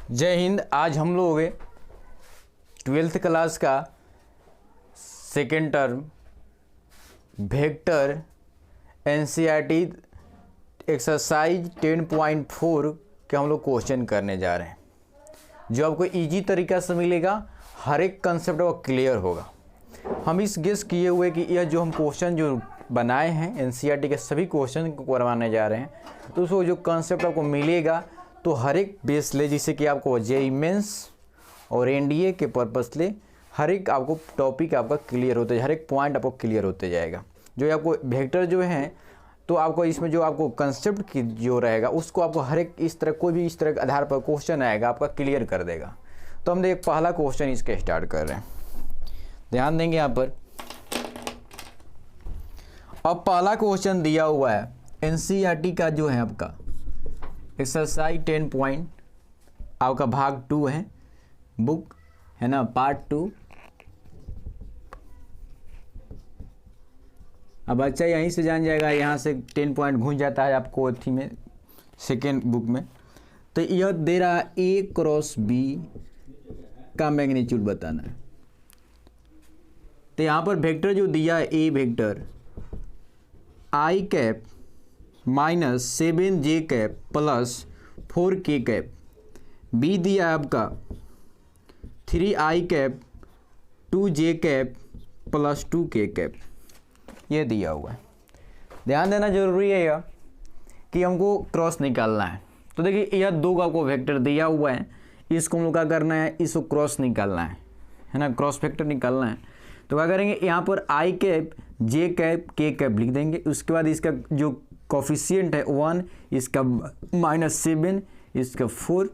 जय हिंद। आज हम लोग 12th क्लास का second term vector NCERT exercise 10.4 के हम लोग क्वेश्चन करने जा रहे हैं, जो आपको इजी तरीका से मिलेगा। हर एक कंसेप्ट वो क्लियर होगा। हम इस गेस किए हुए कि यह जो हम क्वेश्चन जो बनाए हैं एनसीईआरटी के सभी क्वेश्चन को करवाने जा रहे हैं, तो उसको जो कंसेप्ट आपको मिलेगा तो हर एक बेस ले, जिससे कि आपको जेईई मेंस और एनडीए के पर्पस ले हर एक आपको टॉपिक आपका क्लियर होते जाए, हर एक पॉइंट आपको क्लियर होते जाएगा। जो आपको वेक्टर जो है, तो आपको इसमें जो आपको कंसेप्ट की जो रहेगा उसको आपको हर एक इस तरह कोई भी इस तरह के आधार पर क्वेश्चन आएगा आपका क्लियर कर देगा। तो हम एक पहला क्वेश्चन इसके स्टार्ट कर रहे हैं, ध्यान देंगे यहाँ पर। अब पहला क्वेश्चन दिया हुआ है एनसीईआरटी का जो है आपका एक्सरसाइज 10 पॉइंट आपका भाग 2 है, बुक है ना, पार्ट 2। अब अच्छा यहीं से जान जाएगा, यहाँ से 10 पॉइंट घुस जाता है आपको अथी में सेकेंड बुक में। तो यह दे रहा है ए क्रॉस बी का मैग्नीट्यूड बताना है। तो यहाँ पर वेक्टर जो दिया है A vector i cap minus 7j cap plus 4k cap, B दिया है आपका 3i cap 2j cap plus 2k cap, ये दिया हुआ है। ध्यान देना जरूरी है यह कि हमको क्रॉस निकालना है। तो देखिए यह दो का आपको वेक्टर दिया हुआ है, इसको हम लोग क्या करना है, इसको क्रॉस निकालना है ना, क्रॉस वेक्टर निकालना है। तो क्या करेंगे, यहाँ पर आई cap J cap K cap लिख देंगे। उसके बाद इसका जो कोफिशिएंट है 1, इसका -7, इसका 4,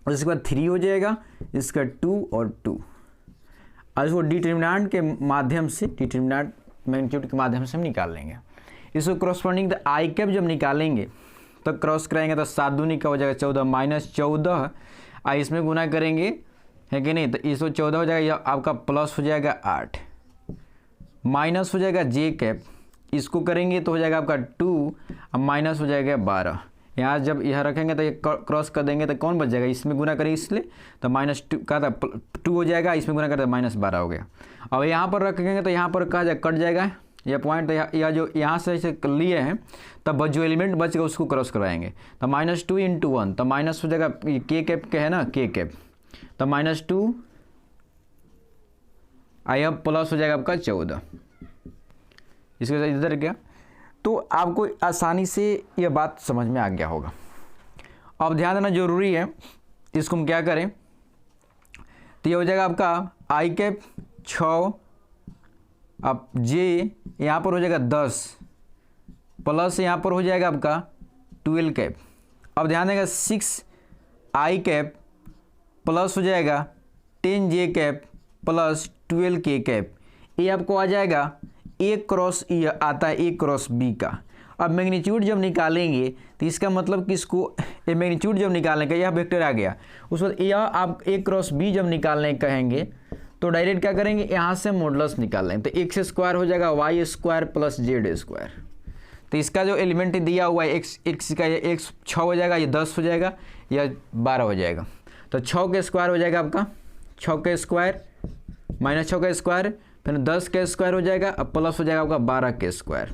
और इसके बाद 3 हो जाएगा, इसका 2 और 2। और इसको डिटर्मिनेंट के माध्यम से, डिटर्मिनेंट मैग्नीट्यूड के माध्यम से हम निकाल लेंगे। इसको क्रॉसपोंडिंग आई कैप जब निकालेंगे तो क्रॉस कराएंगे तो 7 दूनी का हो जाएगा 14, -14 इसमें गुना करेंगे है कि नहीं, तो इसको 14 हो जाएगा, यह आपका प्लस हो जाएगा 8, माइनस हो जाएगा जे कैप, इसको करेंगे तो हो जाएगा आपका 2, अब माइनस हो जाएगा 12। यहाँ जब यह रखेंगे तो ये क्रॉस कर देंगे तो कौन बच जाएगा, इसमें गुना करेंगे इसलिए तो -2 का था 2 हो जाएगा, इसमें गुना करते -12 हो गया। अब यहाँ पर रखेंगे तो यहाँ पर कहा जाए कट जाएगा यह पॉइंट, तो यह जो यहाँ से ऐसे लिए हैं तब जो एलिमेंट बच गया उसको क्रॉस करवाएंगे। तो -2 × 1 तो माइनस हो जाएगा के कैप के है ना, के कैप, तो -2 आया प्लस हो जाएगा आपका 14। इसके साथ इधर क्या, तो आपको आसानी से यह बात समझ में आ गया होगा। अब ध्यान देना जरूरी है, इसको हम क्या करें, तो ये हो जाएगा आपका आई कैप 6, अब जे यहाँ पर हो जाएगा 10 प्लस यहाँ पर हो जाएगा आपका 12 कैप। अब ध्यान देगा 6 आई कैप प्लस हो जाएगा 10j cap plus 12k cap, ये आपको आ जाएगा ए क्रॉस ई आता है ए क्रॉस बी का। अब मैग्नीट्यूड जब निकालेंगे तो इसका मतलब कि इसको ये मैग्नीट्यूड जब निकालने का यह वेक्टर आ गया, उस वक्त यह आप ए क्रॉस बी जब निकालने कहेंगे तो डायरेक्ट क्या करेंगे, यहाँ से मॉडुलस निकाल लेंगे। तो x स्क्वायर हो जाएगा y² प्लस z²। तो इसका जो एलिमेंट दिया हुआ है x का, ये x 6 हो जाएगा, ये 10 हो जाएगा, या 12 हो जाएगा। तो 6 के स्क्वायर हो जाएगा आपका 6 के स्क्वायर -6 का स्क्वायर, फिर 10 के स्क्वायर हो जाएगा, अब प्लस हो जाएगा आपका 12 के स्क्वायर।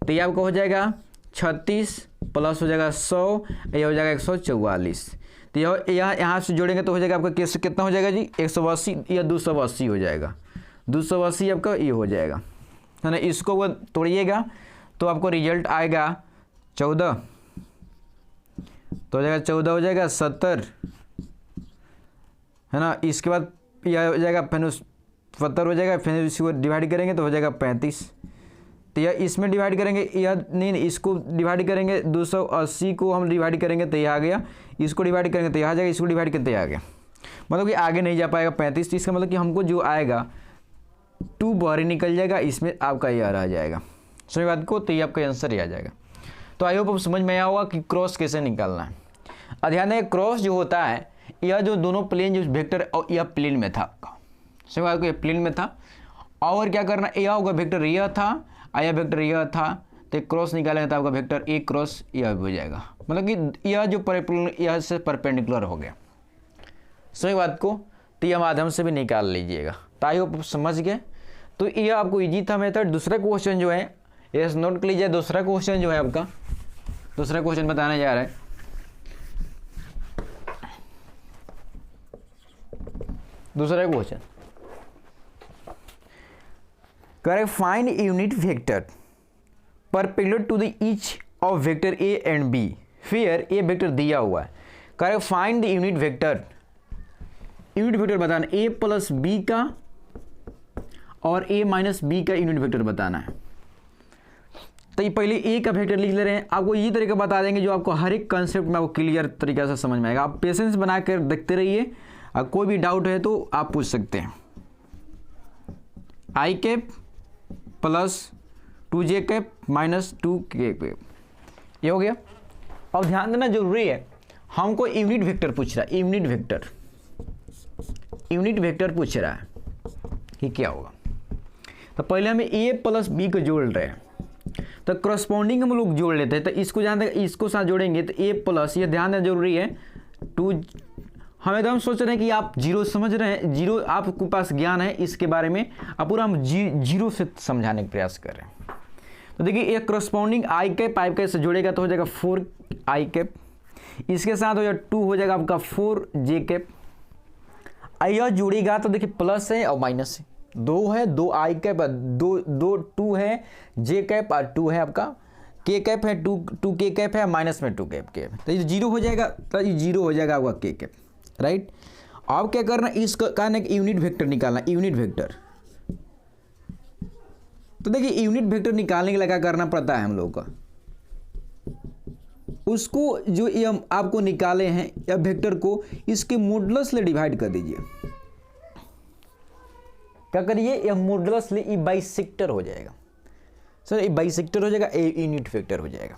तो ये आपका हो जाएगा 36 प्लस हो जाएगा 100, ये हो जाएगा 144। तो यहाँ से जोड़ेंगे तो हो जाएगा आपका कैसे कितना हो जाएगा जी, 180 या 280 हो जाएगा, 280 आपका ये हो जाएगा है ना। इसको वो तोड़िएगा तो आपको रिजल्ट आएगा 14, तो हो जाएगा 14 हो जाएगा 70 है ना। इसके बाद यह हो जाएगा फिर 70 हो जाएगा, फिर इसको डिवाइड करेंगे तो हो जाएगा 35। तो यह इसमें डिवाइड करेंगे, यह नहीं इसको डिवाइड करेंगे, 280 को हम डिवाइड करेंगे तो यह आ गया, इसको डिवाइड करेंगे तो यह आ जाएगा, इसको डिवाइड करते आ गया, मतलब कि आगे नहीं जा पाएगा 35। तो इसका मतलब कि हमको जो आएगा 2 बाहर ही निकल जाएगा, इसमें आपका यह आ जाएगा समझ बात को, तो ये आपका आंसर ही आ जाएगा। तो आई होप अब समझ में आया होगा कि क्रॉस कैसे निकालना है। ध्यान दें क्रॉस जो होता है, यह जो दोनों प्लेन जो वेक्टर और यह प्लेन में था आपका, समझ बात को, यह प्लेन में था, और क्या करना, यह होगा वेक्टर यह था, आया वेक्टर यह था, तो क्रॉस निकालेंगे तो आपका वेक्टर ए क्रॉस यह हो जाएगा, मतलब कि यह जो यह से परपेंडिकुलर हो गया। समझ बात को। तो ये माध्यम से भी निकाल लीजिएगा। तो आई होप समझ गए। तो ये आपको इजी था मेथड। दूसरा क्वेश्चन जो है ये नोट कर लीजिए। दूसरा क्वेश्चन जो है आपका, दूसरा क्वेश्चन बताने जा रहा है। दूसरा question correct, find unit vector perpendicular to the each of vector A and B. फिर ए वेक्टर दिया हुआ है, correct find the unit vector. Unit vector बताना ए प्लस बी का और ए माइनस बी का यूनिट वेक्टर बताना है। तो ये पहले ए का वेक्टर लिख ले रहे हैं। आपको ये तरीका बता देंगे जो आपको हर एक कंसेप्ट में आपको क्लियर तरीके से समझ में आएगा। आप पेशेंस बना कर देखते रहिए। अब कोई भी डाउट है तो आप पूछ सकते हैं। I cap plus 2j cap minus 2k cap, ये हो गया। अब ध्यान देना जरूरी है, हमको यूनिट वेक्टर पूछ रहा है। यूनिट वेक्टर पूछ रहा है कि क्या होगा। तो पहले हमें ए प्लस बी को जोड़ रहे हैं, तो करस्पॉन्डिंग हम लोग जोड़ लेते हैं। तो इसको जानते हैं, इसको साथ जोड़ेंगे तो ए प्लस, ये ध्यान देना जरूरी है 2। हम एकदम सोच रहे हैं कि आप जीरो समझ रहे हैं, जीरो आपके पास ज्ञान है इसके बारे में, अब पूरा हम जीरो से समझाने का प्रयास कर रहे हैं। तो देखिए ये करस्पॉन्डिंग आई कैप से जुड़ेगा तो हो जाएगा 4i कैप, इसके साथ हो जाएगा 2 हो जाएगा आपका 4j कैप। यह जुड़ेगा तो देखिए प्लस है और माइनस है, 2 है 2i कैप, 2 है j कैप और 2 है आपका k कैप है, 2k कैप है, माइनस में 2 कैप के, तो ये जीरो हो जाएगा। तो ये जीरो हो जाएगा आपका k कैप, राइट। अब क्या करना, इसका कहना है यूनिट वेक्टर निकालना। यूनिट वेक्टर, तो देखिए यूनिट वेक्टर निकालने के लिए क्या करना पड़ता है हम लोग का, उसको जो ये हम आपको निकाले हैं या वेक्टर को इसके मॉडुलस से डिवाइड कर दीजिए। क्या करिए, ये मॉडुलस ले ये बाइसेक्टर हो जाएगा। सर ये बाइसेक्टर हो जाएगा, ये यूनिट वेक्टर हो जाएगा।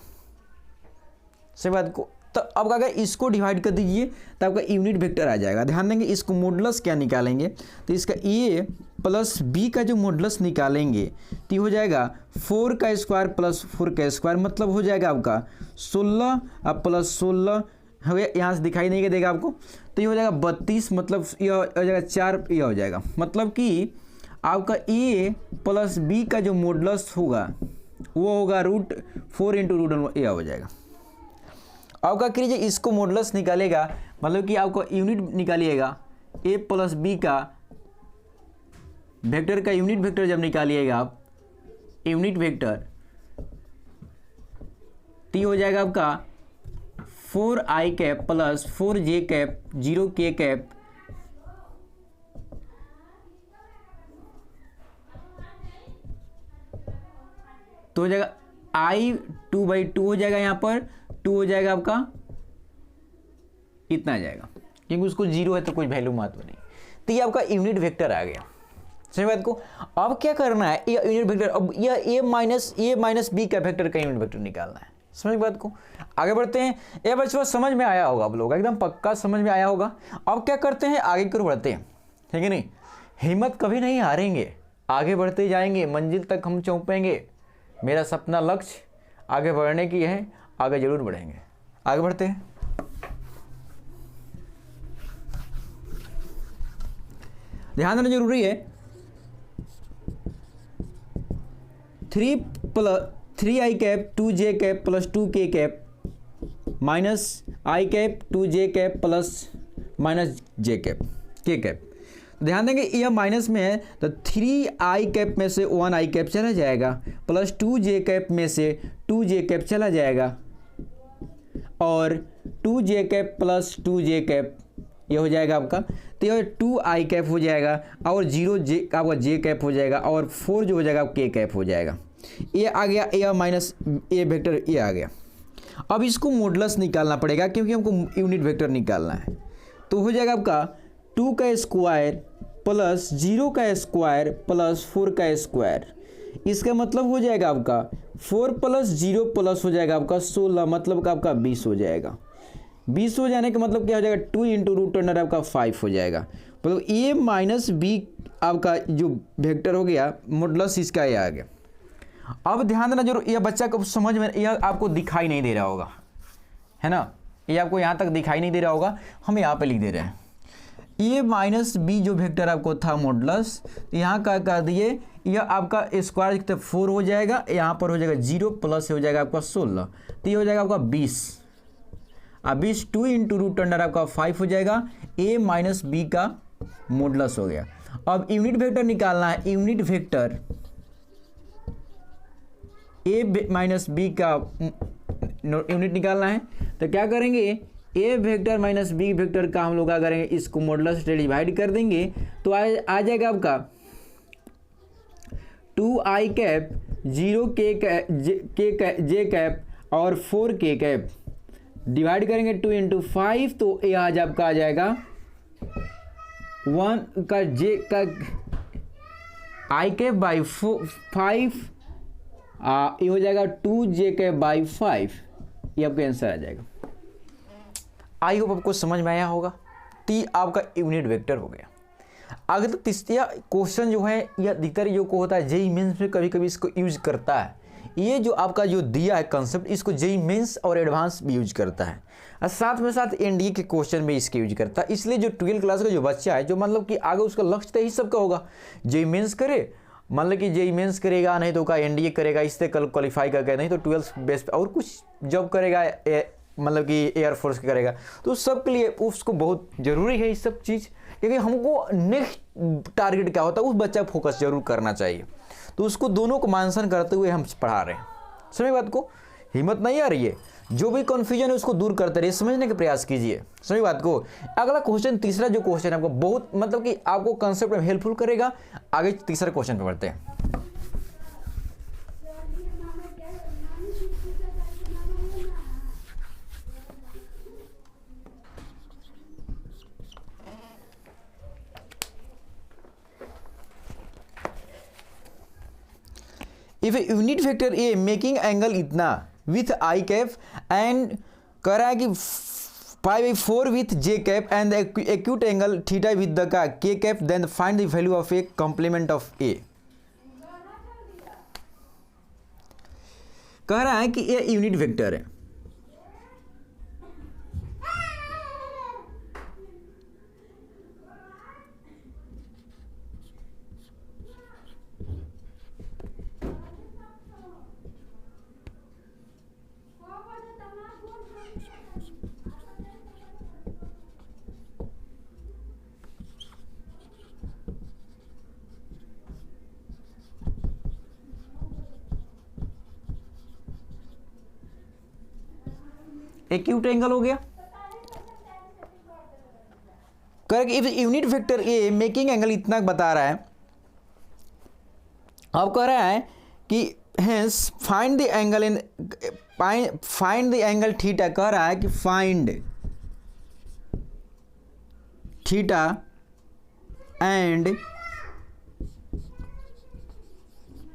सही बात को। तो अब क्या, इसको डिवाइड कर दीजिए तो आपका यूनिट वेक्टर आ जाएगा। ध्यान देंगे इसको मॉडुलस क्या निकालेंगे, तो इसका ए प्लस बी का जो मॉडुलस निकालेंगे तो हो जाएगा 4 का स्क्वायर प्लस 4 का स्क्वायर, मतलब हो जाएगा आपका 16 अब प्लस 16 हो गया, यहाँ से दिखाई नहीं देगा आपको, तो ये हो जाएगा 32, मतलब यह हो जाएगा 4, यह हो जाएगा। मतलब कि आपका ए प्लस बी का जो मॉडुलस होगा वो होगा √4 इंटू √1, यह हो जाएगा। अब क्या करिए, इसको मॉडुलस निकालेगा, मतलब कि आपको यूनिट निकालिएगा ए प्लस बी का वेक्टर का यूनिट वेक्टर जब निकालिएगा आप यूनिट वेक्टर, तो हो जाएगा आपका 4i cap plus 4j cap 0k cap तो हो जाएगा i 2/2 हो जाएगा, यहाँ पर 2 हो जाएगा आपका, इतना आ जाएगा क्योंकि उसको 0 है तो कोई वैल्यू महत्व नहीं। तो ये आपका यूनिट वेक्टर आ गया। सही बात को। अब क्या करना है, ये यूनिट वेक्टर, अब यह ए माइनस बी का वेक्टर का यूनिट वेक्टर निकालना है। समझ बात को, आगे बढ़ते हैं। ये बच्चों समझ में आया होगा, आप लोग एकदम पक्का समझ में आया होगा। अब क्या करते हैं, आगे की ओर बढ़ते हैं, ठीक है नहीं, हिम्मत कभी नहीं हारेंगे, आगे बढ़ते जाएंगे, मंजिल तक हम पहुंचेंगे। मेरा सपना लक्ष्य आगे बढ़ने की है, आगे जरूर बढ़ेंगे। आगे बढ़ते हैं। ध्यान देना जरूरी है, 3i cap 2j cap plus 2k cap minus i cap 2j cap plus minus j cap k cap. ध्यान देंगे यह माइनस में है तो 3i कैप में से 1i कैप चला जाएगा, प्लस 2j कैप में से 2j कैप चला जाएगा, और 2j cap plus 2j cap ये हो जाएगा आपका, तो यह 2i कैप हो जाएगा, और 0j आपका j कैप हो जाएगा, और 4 जो हो जाएगा k कैप हो जाएगा। ये आ गया, ए माइनस ए वेक्टर ये आ गया। अब इसको मॉडुलस निकालना पड़ेगा क्योंकि हमको यूनिट वेक्टर निकालना है। तो हो जाएगा आपका 2 का स्क्वायर प्लस 0 का स्क्वायर प्लस 4 का स्क्वायर। इसका मतलब हो जाएगा आपका 4 प्लस 0 प्लस हो जाएगा आपका 16, मतलब का आपका 20 हो जाएगा। 20 हो जाने का मतलब क्या हो जाएगा, 2 इंटू रूट अंडर आपका 5 हो जाएगा। मतलब ए माइनस बी आपका जो वेक्टर हो गया, मॉडुलस इसका ये आ गया। अब ध्यान देना जरूर, यह बच्चा को समझ में, यह आपको दिखाई नहीं दे रहा होगा, है ना, ये आपको यहाँ तक दिखाई नहीं दे रहा होगा, हम यहाँ पे लिख दे रहे हैं। ए माइनस बी जो वेक्टर आपको था मॉडुलस, तो यहाँ का कर दिए, यह आपका स्क्वायर कितना 4 हो जाएगा, यहाँ पर हो जाएगा 0 प्लस हो जाएगा आपका 16, तो ये हो जाएगा आपका 20। अब 20 2 इंटू रूट अंडर आपका 5 हो जाएगा, ए माइनस बी का मॉडुलस हो गया। अब यूनिट वेक्टर निकालना है, unit vector A minus B का यूनिट निकालना है, तो क्या करेंगे, A vector minus B vector का हम लोग क्या करेंगे, इसको मॉडुलस से डिवाइड कर देंगे, तो आ जाएगा आपका 2i कैप 0 जे कैप और 4k कैप, डिवाइड करेंगे 2 इंटू 5, तो ये आज आपका आ जाएगा 1 का जे का आई कैप बाई 5, ये हो जाएगा 2j कैप बाई 5, ये आपका आंसर आ जाएगा। आई होप आपको समझ में आया होगा। तो आपका यूनिट वेक्टर हो गया। अगर तो तीसरा क्वेश्चन जो है यह अधिकतर जो को होता है जेईई मेंस में कभी कभी इसको यूज करता है। ये जो आपका जो दिया है कंसेप्ट, इसको जेईई मेंस और एडवांस भी यूज करता है, और साथ में साथ एनडीए के क्वेश्चन में इसके यूज करता है। इसलिए जो 12th क्लास का जो बच्चा है, जो मतलब कि आगे उसका लक्ष्य तो ही सबका होगा, जेईई मेंस करे, मतलब कि जेईई मेंस करेगा, नहीं तो का एनडीए करेगा, इससे कल क्वालिफाई करके, नहीं तो 12th बेस पे और कुछ जॉब करेगा, मतलब कि एयरफोर्स करेगा, तो सबके लिए उसको बहुत ज़रूरी है ये सब चीज़, क्योंकि हमको नेक्स्ट टारगेट क्या होता है उस बच्चा को फोकस जरूर करना चाहिए। तो उसको दोनों को मानसन करते हुए हम पढ़ा रहे हैं। समझ बात को, हिम्मत नहीं आ रही है, जो भी कन्फ्यूजन है उसको दूर करते रहिए, समझने का प्रयास कीजिए। समझ बात को। अगला क्वेश्चन, तीसरा जो क्वेश्चन है आपको बहुत मतलब कि आपको कंसेप्ट में हेल्पफुल करेगा। आगे तीसरा क्वेश्चन पे बढ़ते हैं। If a unit vector A making angle इतना विथ आई कैप एंड कह रहा है कि 5/4 with j cap and acute angle theta with the का k cap, then find the value of a complement of A. कह रहा है कि ये यूनिट वेक्टर है, एक्यूट एंगल हो गया। Correct. If unit vector A making angle इतना बता रहा है, अब कह रहा है कि hence find the angle in find the angle theta, कह रहा है कि find theta and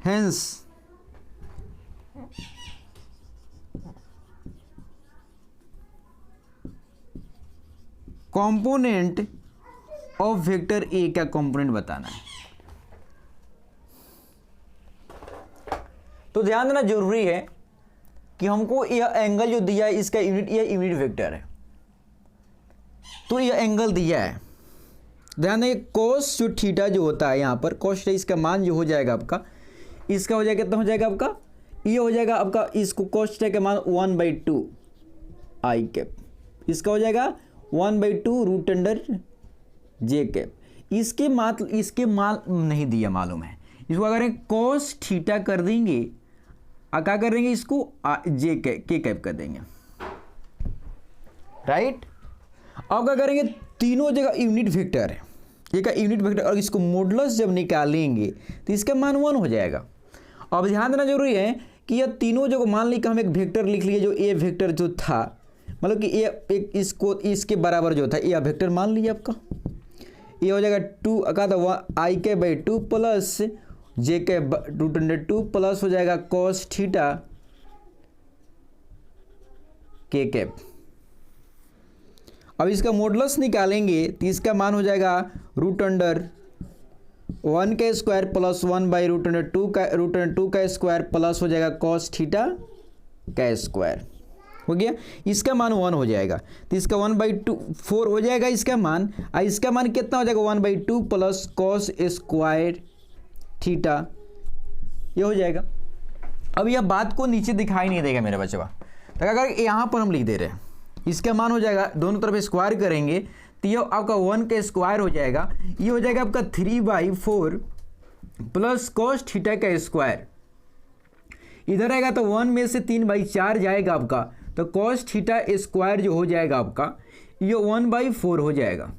hence component of vector ए का कंपोनेंट बताना है। तो ध्यान देना जरूरी है कि हमको यह एंगल जो दिया है इसका यूनिट, यह यूनिट वेक्टर है, तो यह एंगल दिया है। ध्यान दें, कोस जो थीटा जो होता है यहाँ पर कोस, इसका मान जो हो जाएगा आपका, इसका हो जाएगा कितना हो जाएगा आपका, ये हो जाएगा आपका, इसको कोस का मान 1/2 आई कैप, इसका हो जाएगा 1/2 रूट अंडर जे कैप। इसके मान नहीं दिया मालूम है, इसको अगर कोस थीटा कर देंगे, क्या करेंगे, इसको जे के कैप कर देंगे, राइट। अब क्या करेंगे, तीनों जगह यूनिट वेक्टर है, ये का यूनिट वेक्टर, और इसको मॉडुलस जब निकालेंगे तो इसका मान 1 हो जाएगा। अब ध्यान देना जरूरी है कि यह तीनों जगह, मान ली कि हम एक वेक्टर लिख लिए, जो ए वेक्टर जो था, मतलब कि ये एक इसको इसके बराबर जो था, ये वेक्टर मान लीजिए आपका, ये हो जाएगा 2 का था आई के बाई 2 प्लस जे के रूट अंडर 2 प्लस हो जाएगा कॉस थीटा के कैप। अब इसका मॉडुलस निकालेंगे तो इसका मान हो जाएगा रूट अंडर 1 का स्क्वायर प्लस 1/रूट अंडर 2 का स्क्वायर प्लस हो जाएगा कॉस थीटा का स्क्वायर, हो गया, इसका मान 1 हो जाएगा, तो इसका 1/4 हो जाएगा इसका मान। इसका मान कितना हो जाएगा 1/2 प्लस कॉस स्क्वायर थीटा, ये हो जाएगा। अब यह बात को नीचे दिखाई नहीं देगा मेरे बच्चा, तो अगर यहाँ पर हम लिख दे रहे हैं इसका मान हो जाएगा, दोनों तरफ स्क्वायर करेंगे तो ये आपका 1 का स्क्वायर हो जाएगा, ये हो जाएगा आपका 3/4 प्लस कॉस थीटा का स्क्वायर, इधर आएगा तो 1 में से 3/4 जाएगा आपका, तो कॉस थीटा स्क्वायर जो हो जाएगा आपका ये 1/4 हो जाएगा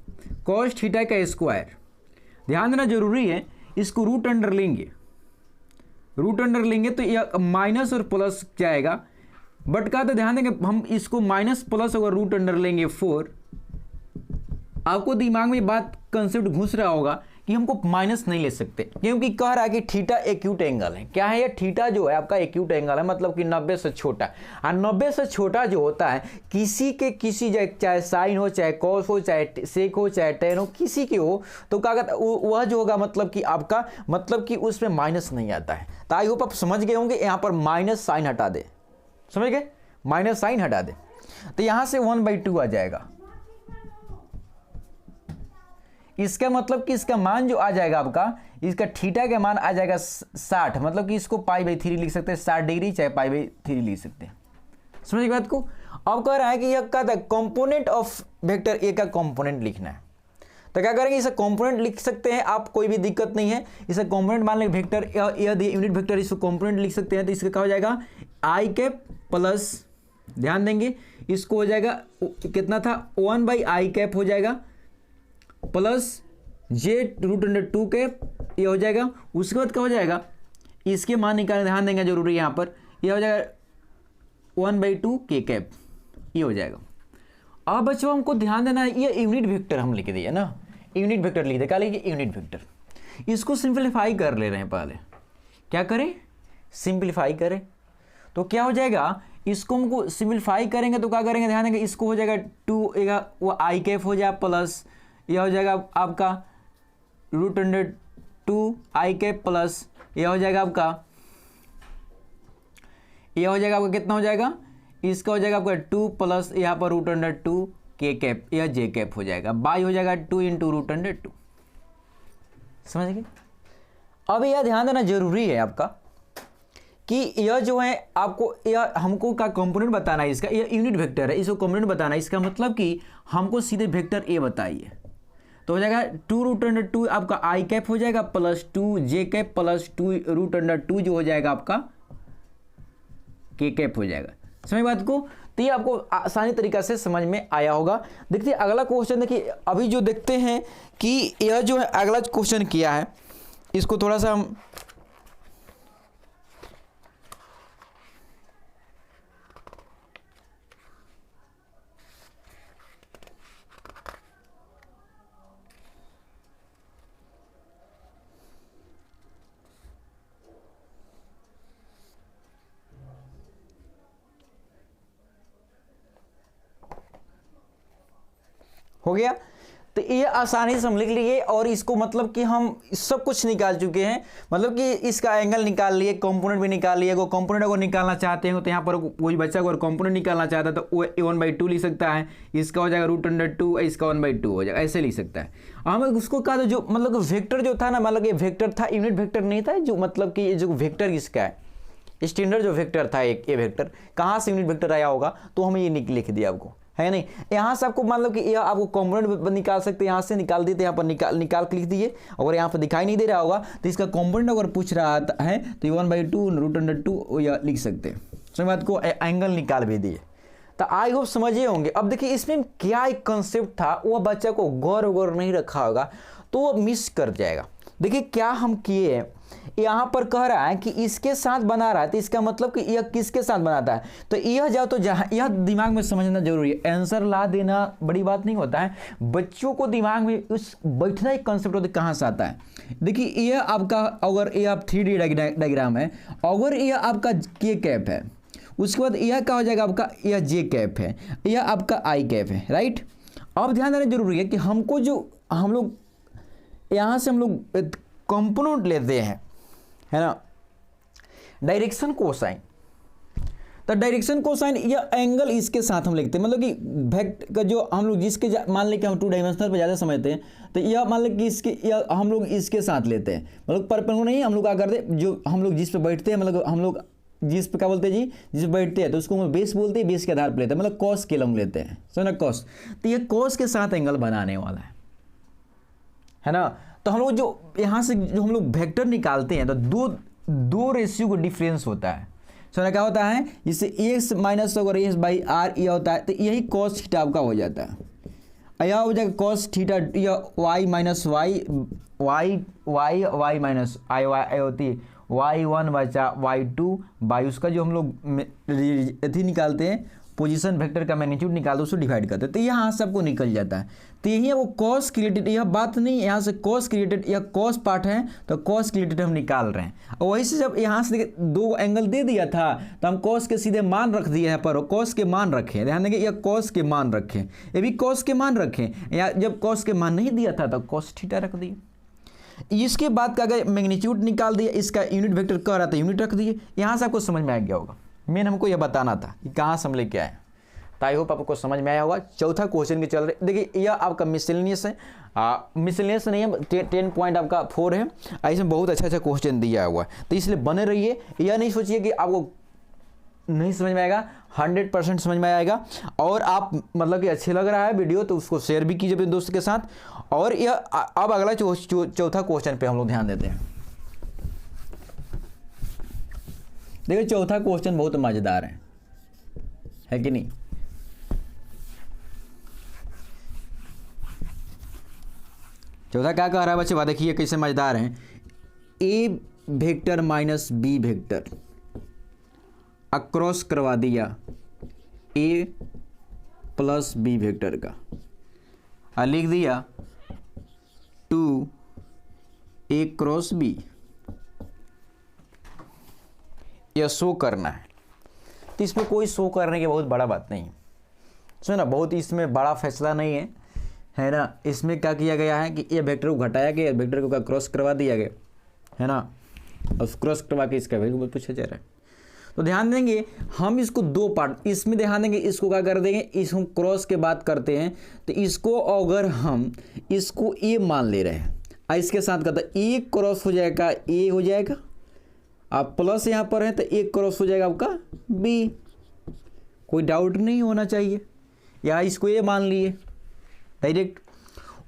कॉस थीटा का स्क्वायर। ध्यान देना जरूरी है, इसको रूट अंडर लेंगे, रूट अंडर लेंगे तो यह माइनस और प्लस जाएगा, बट का तो ध्यान देंगे हम इसको माइनस प्लस अगर रूट अंडर लेंगे 4, आपको दिमाग में बात कंसेप्ट घुस रहा होगा कि हमको माइनस नहीं ले सकते, क्योंकि कह रहा है कि थीटा एक्यूट एंगल है। क्या है ये थीटा जो है आपका एक्यूट एंगल है, मतलब कि 90 से छोटा, और 90 से छोटा जो होता है किसी के किसी चाहे साइन हो, चाहे कॉस हो, चाहे सेक हो, चाहे टेन हो, किसी की हो, तो क्या कहता है वह जो होगा मतलब कि आपका मतलब कि उसमें माइनस नहीं आता है। तो आई होप आप समझ गए होंगे, यहाँ पर माइनस साइन हटा दे, समझ गए, माइनस साइन हटा दे, तो यहाँ से 1/2 आ जाएगा। इसका मतलब कि इसका मान जो आ जाएगा आपका, इसका थीटा का मान आ जाएगा 60, मतलब कि इसको π/3 लिख सकते हैं, 60 डिग्री चाहे π/3 लिख सकते हैं, समझ बात को। अब कह रहा है कि यह कहता है कंपोनेंट ऑफ वेक्टर ए का कंपोनेंट लिखना है, तो क्या करेंगे, इसे कंपोनेंट लिख सकते हैं आप, कोई भी दिक्कत नहीं है। इसे कंपोनेंट मान लें, वेक्टर यदि यूनिट वेक्टर इसको कंपोनेंट लिख सकते हैं, तो इसका क्या हो जाएगा आई कैप प्लस, ध्यान देंगे इसको हो जाएगा कितना था 1/i कैप हो जाएगा प्लस जे √2 कैप, ये हो जाएगा। उसके बाद क्या हो जाएगा, इसके मान निकालने ध्यान देंगे जरूरी, यहाँ पर ये हो जाएगा 1/2 के कैप, ये हो जाएगा। अब बच्चों हमको ध्यान देना है, ये यूनिट वेक्टर हम लिख दिए ना, यूनिट वेक्टर लिख दे, क्या लिखिए यूनिट वेक्टर। इसको सिंपलीफाई कर ले रहे हैं, पहले क्या करें, सिंपलीफाई करें, तो क्या हो जाएगा, इसको हमको सिंपलीफाई करेंगे तो क्या करेंगे, ध्यान देंगे इसको हो जाएगा 2 वो आई कैप हो जाएगा प्लस, यह हो जाएगा आपका √2 आई कैप प्लस, यह हो जाएगा आपका, यह हो जाएगा आपका कितना हो जाएगा, इसका हो जाएगा आपका 2 प्लस यहाँ पर √2 के कैप, यह जे कैप हो जाएगा, बाई हो जाएगा 2 × √2, समझ गए। अब यह ध्यान देना जरूरी है आपका कि यह जो है आपको यह हमको का कंपोनेंट बताना है, इसका यह यूनिट वेक्टर है, इसको कंपोनेंट बताना है, इसका मतलब कि हमको सीधे वेक्टर ए बताइए, तो हो जाएगा 2 √2 आपका आई कैप हो जाएगा प्लस 2 जे कैप प्लस 2 √2 जो हो जाएगा आपका के कैप हो जाएगा, समझ बात को। तो ये आपको आसानी तरीका से समझ में आया होगा। देखिए अगला क्वेश्चन, देखिए अभी जो देखते हैं कि यह जो है अगला क्वेश्चन किया है, इसको थोड़ा सा हम हो गया, तो ये आसानी से हम लिख लिए, और इसको मतलब कि हम सब कुछ निकाल चुके हैं, मतलब कि इसका एंगल निकाल लिए, कंपोनेंट भी निकाल लिए। अगर कंपोनेंट अगर निकालना चाहते हो तो यहाँ पर कोई बच्चा अगर कंपोनेंट निकालना चाहता है तो वो 1/2 लिख सकता है, इसका हो जाएगा √2, इसका 1/2 हो जाएगा, ऐसे लिख सकता है। हमें उसको कहा था जो मतलब वेक्टर जो था ना, मतलब ये वेक्टर था, यूनिट वेक्टर नहीं था, जो मतलब कि ये जो वेक्टर इसका है स्टैंडर्ड जो वेक्टर था एक, ये वेक्टर कहाँ से यूनिट वेक्टर आया होगा, तो हमें ये लिख दिया आपको, है नहीं। यहाँ से आपको मतलब कि यह आपको कंपोनेंट निकाल सकते हैं, यहाँ से निकाल देते, यहाँ पर निकाल के लिख दिए। अगर यहाँ पर दिखाई नहीं दे रहा होगा तो इसका कंपोनेंट अगर पूछ रहा है तो 1/2 √2 या लिख सकते हैं, समझ बात को। एंगल निकाल भी दिए, तो आई होप समझे होंगे। अब देखिए इसमें क्या एक कंसेप्ट था, वो बच्चा को गौर नहीं रखा होगा तो वो मिस कर जाएगा। देखिए क्या हम किए हैं, यहाँ पर कह रहा है कि इसके साथ बना रहा है, तो इसका मतलब कि यह किसके साथ बनाता है, तो यह जाओ तो जहाँ यह दिमाग में समझना जरूरी है। आंसर ला देना बड़ी बात नहीं होता है, बच्चों को दिमाग में उस बैठना एक कंसेप्ट होता है कहाँ से आता है। देखिए यह आपका अगर यह आप 3D डायग्राम है, अगर यह आपका के कैप है, उसके बाद यह क्या हो जाएगा आपका, यह जे कैप है, यह आपका आई कैप है, राइट। अब ध्यान देना जरूरी है कि हमको जो हम लोग यहाँ से हम लोग कंपोनेंट लेते हैं, है ना, डायरेक्शन कोसाइन। तो डायरेक्शन कोसाइन या एंगल इसके साथ हम लिखते हैं, मतलब कि वेक्टर का जो हम लोग जिसके मान लें कि हम 2 डायमेंशनल पर ज़्यादा समझते हैं, तो यह मान लें कि इसके या हम लोग इसके साथ लेते हैं, मतलब परपेंडिकुलर नहीं, हम लोग क्या करते हैं, जो हम लोग जिस पे बैठते हैं, मतलब हम लोग जिस पे क्या बोलते हैं जी, जिस पे बैठते हैं तो उसको हम बेस बोलते हैं, बेस के आधार पर लेते हैं, मतलब कॉस के लंग लेते हैं, समझना कॉस। तो ये कॉस के साथ एंगल बनाने वाला है ना। तो हम लोग जो यहाँ से जो हम लोग वेक्टर निकालते हैं तो दो रेशियो को डिफरेंस होता है, समझना क्या होता है, जिससे एक्स माइनस अगर एस बाई आर यह होता है, तो यही कॉस थीटा आपका हो जाता है, यह हो जाएगा कॉस थीटा, या वाई माइनस वाई माइनस आई होती है y1 बचा y2 बाई उसका जो हम लोग अथी निकालते हैं पोजीशन वेक्टर का मैग्नीट्यूड निकालते उसको डिवाइड करते हैं, तो यहाँ सबको निकल जाता है। तो यही है वो कॉस क्रिएटेड, यह बात नहीं यहाँ से कॉस क्रिएटेड या कॉस पार्ट है, तो कॉस क्रिएटेड हम निकाल रहे हैं। और वही से जब यहाँ से 2 एंगल दे दिया था तो हम कॉस के सीधे मान रख दिए यहाँ पर, कॉस के मान रखें, ध्यान देंगे, या कॉस के मान रखें, ये भी कॉस के मान रखें, या जब कॉस के मान नहीं दिया था तो कॉस थीटा रख दिए। इसके बाद का अगर मैग्नीट्यूड निकाल दिया, इसका यूनिट वेक्टर कह रहा था यूनिट रख दिए। यहाँ से आपको समझ में आ गया होगा, मेन हमको यह बताना था कि कहाँ से हम लेके आए, तो आई होप आपको समझ में आया होगा। चौथा क्वेश्चन के चल रहे, देखिए यह आपका मिसलेनियस है, मिसलेनियस नहीं है, 10 पॉइंट आपका 4 है, इसमें बहुत अच्छा क्वेश्चन दिया हुआ है, तो इसलिए बने रहिए। यह नहीं सोचिए कि आपको नहीं समझ में आएगा, 100% समझ में आएगा। और आप मतलब कि अच्छे लग रहा है वीडियो तो उसको शेयर भी कीजिए अपने दोस्त के साथ। और यह अब अगला चौथा क्वेश्चन पे हम लोग ध्यान देते हैं। देखिए चौथा क्वेश्चन बहुत मजेदार है कि नहीं। चौथा क्या कह रहा है बच्चे, देखिए कैसे मजेदार है। A vector minus B vector across करवा दिया ए प्लस बी वेक्टर का, और लिख दिया 2a क्रॉस बी, यह शो करना है। तो इसमें कोई शो करने की बहुत बड़ा बात नहीं है, सुनो ना, बहुत इसमें बड़ा फैसला नहीं है ना। इसमें क्या किया गया है कि ये वेक्टर को घटाया गया, वेक्टर को क्रॉस करवा दिया गया है ना, और क्रॉस करवा के इसका वैल्यू पूछा जा रहा है। तो ध्यान देंगे हम इसको 2 पार्ट, इसमें ध्यान देंगे, इसको क्या कर देंगे, इस हम क्रॉस के बात करते हैं तो इसको अगर हम इसको ए मान ले रहे हैं, इसके साथ कहता है ए क्रॉस हो जाएगा, ए हो जाएगा, आप प्लस यहाँ पर है तो ए क्रॉस हो जाएगा आपका बी, कोई डाउट नहीं होना चाहिए। या इसको ए मान लिए डायरेक्ट।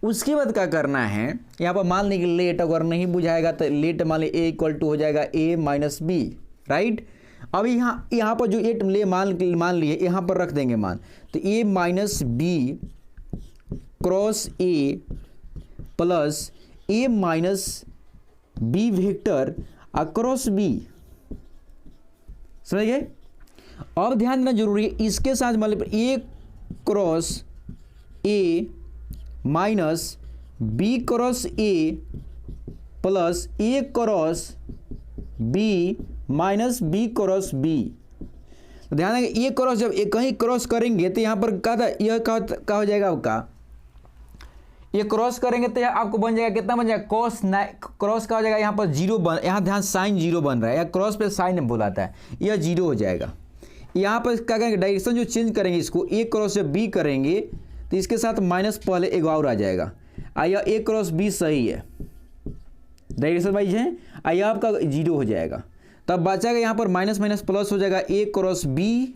उसके बाद क्या करना है, यहाँ पर मान लेंगे लेट, अगर नहीं बुझाएगा तो लेट मान ली ए इक्वल टू हो जाएगा ए माइनस बी, राइट। अब यहाँ पर जो एट ले मान लिए यहाँ पर रख देंगे मान, तो A minus B cross A plus A minus B vector across B, समझ गए। अब ध्यान देना जरूरी है, इसके साथ मान लीजिए A cross A minus B cross A plus A cross B minus B cross B. तो ध्यान देंगे ये क्रॉस जब एक कहीं क्रॉस करेंगे तो यहाँ पर क्या था, यह क्या हो जाएगा आपका, ये क्रॉस करेंगे तो आपको बन जाएगा कितना, बन जाएगा कॉस क्रॉस का हो जाएगा, यहाँ पर जीरो बन, यहाँ ध्यान साइन जीरो बन रहा है, या क्रॉस पे साइन बुलाता है, यह जीरो हो जाएगा। यहाँ पर क्या करेंगे, डायरेक्शन जो चेंज करेंगे, इसको ए क्रॉस से बी करेंगे तो इसके साथ माइनस पहले एक और आ जाएगा, यह ए क्रॉस बी सही है, डायरेक्शन वाइज है, यह आपका जीरो हो जाएगा। तब बचाएगा यहाँ पर माइनस माइनस प्लस हो जाएगा, ए क्रॉस बी,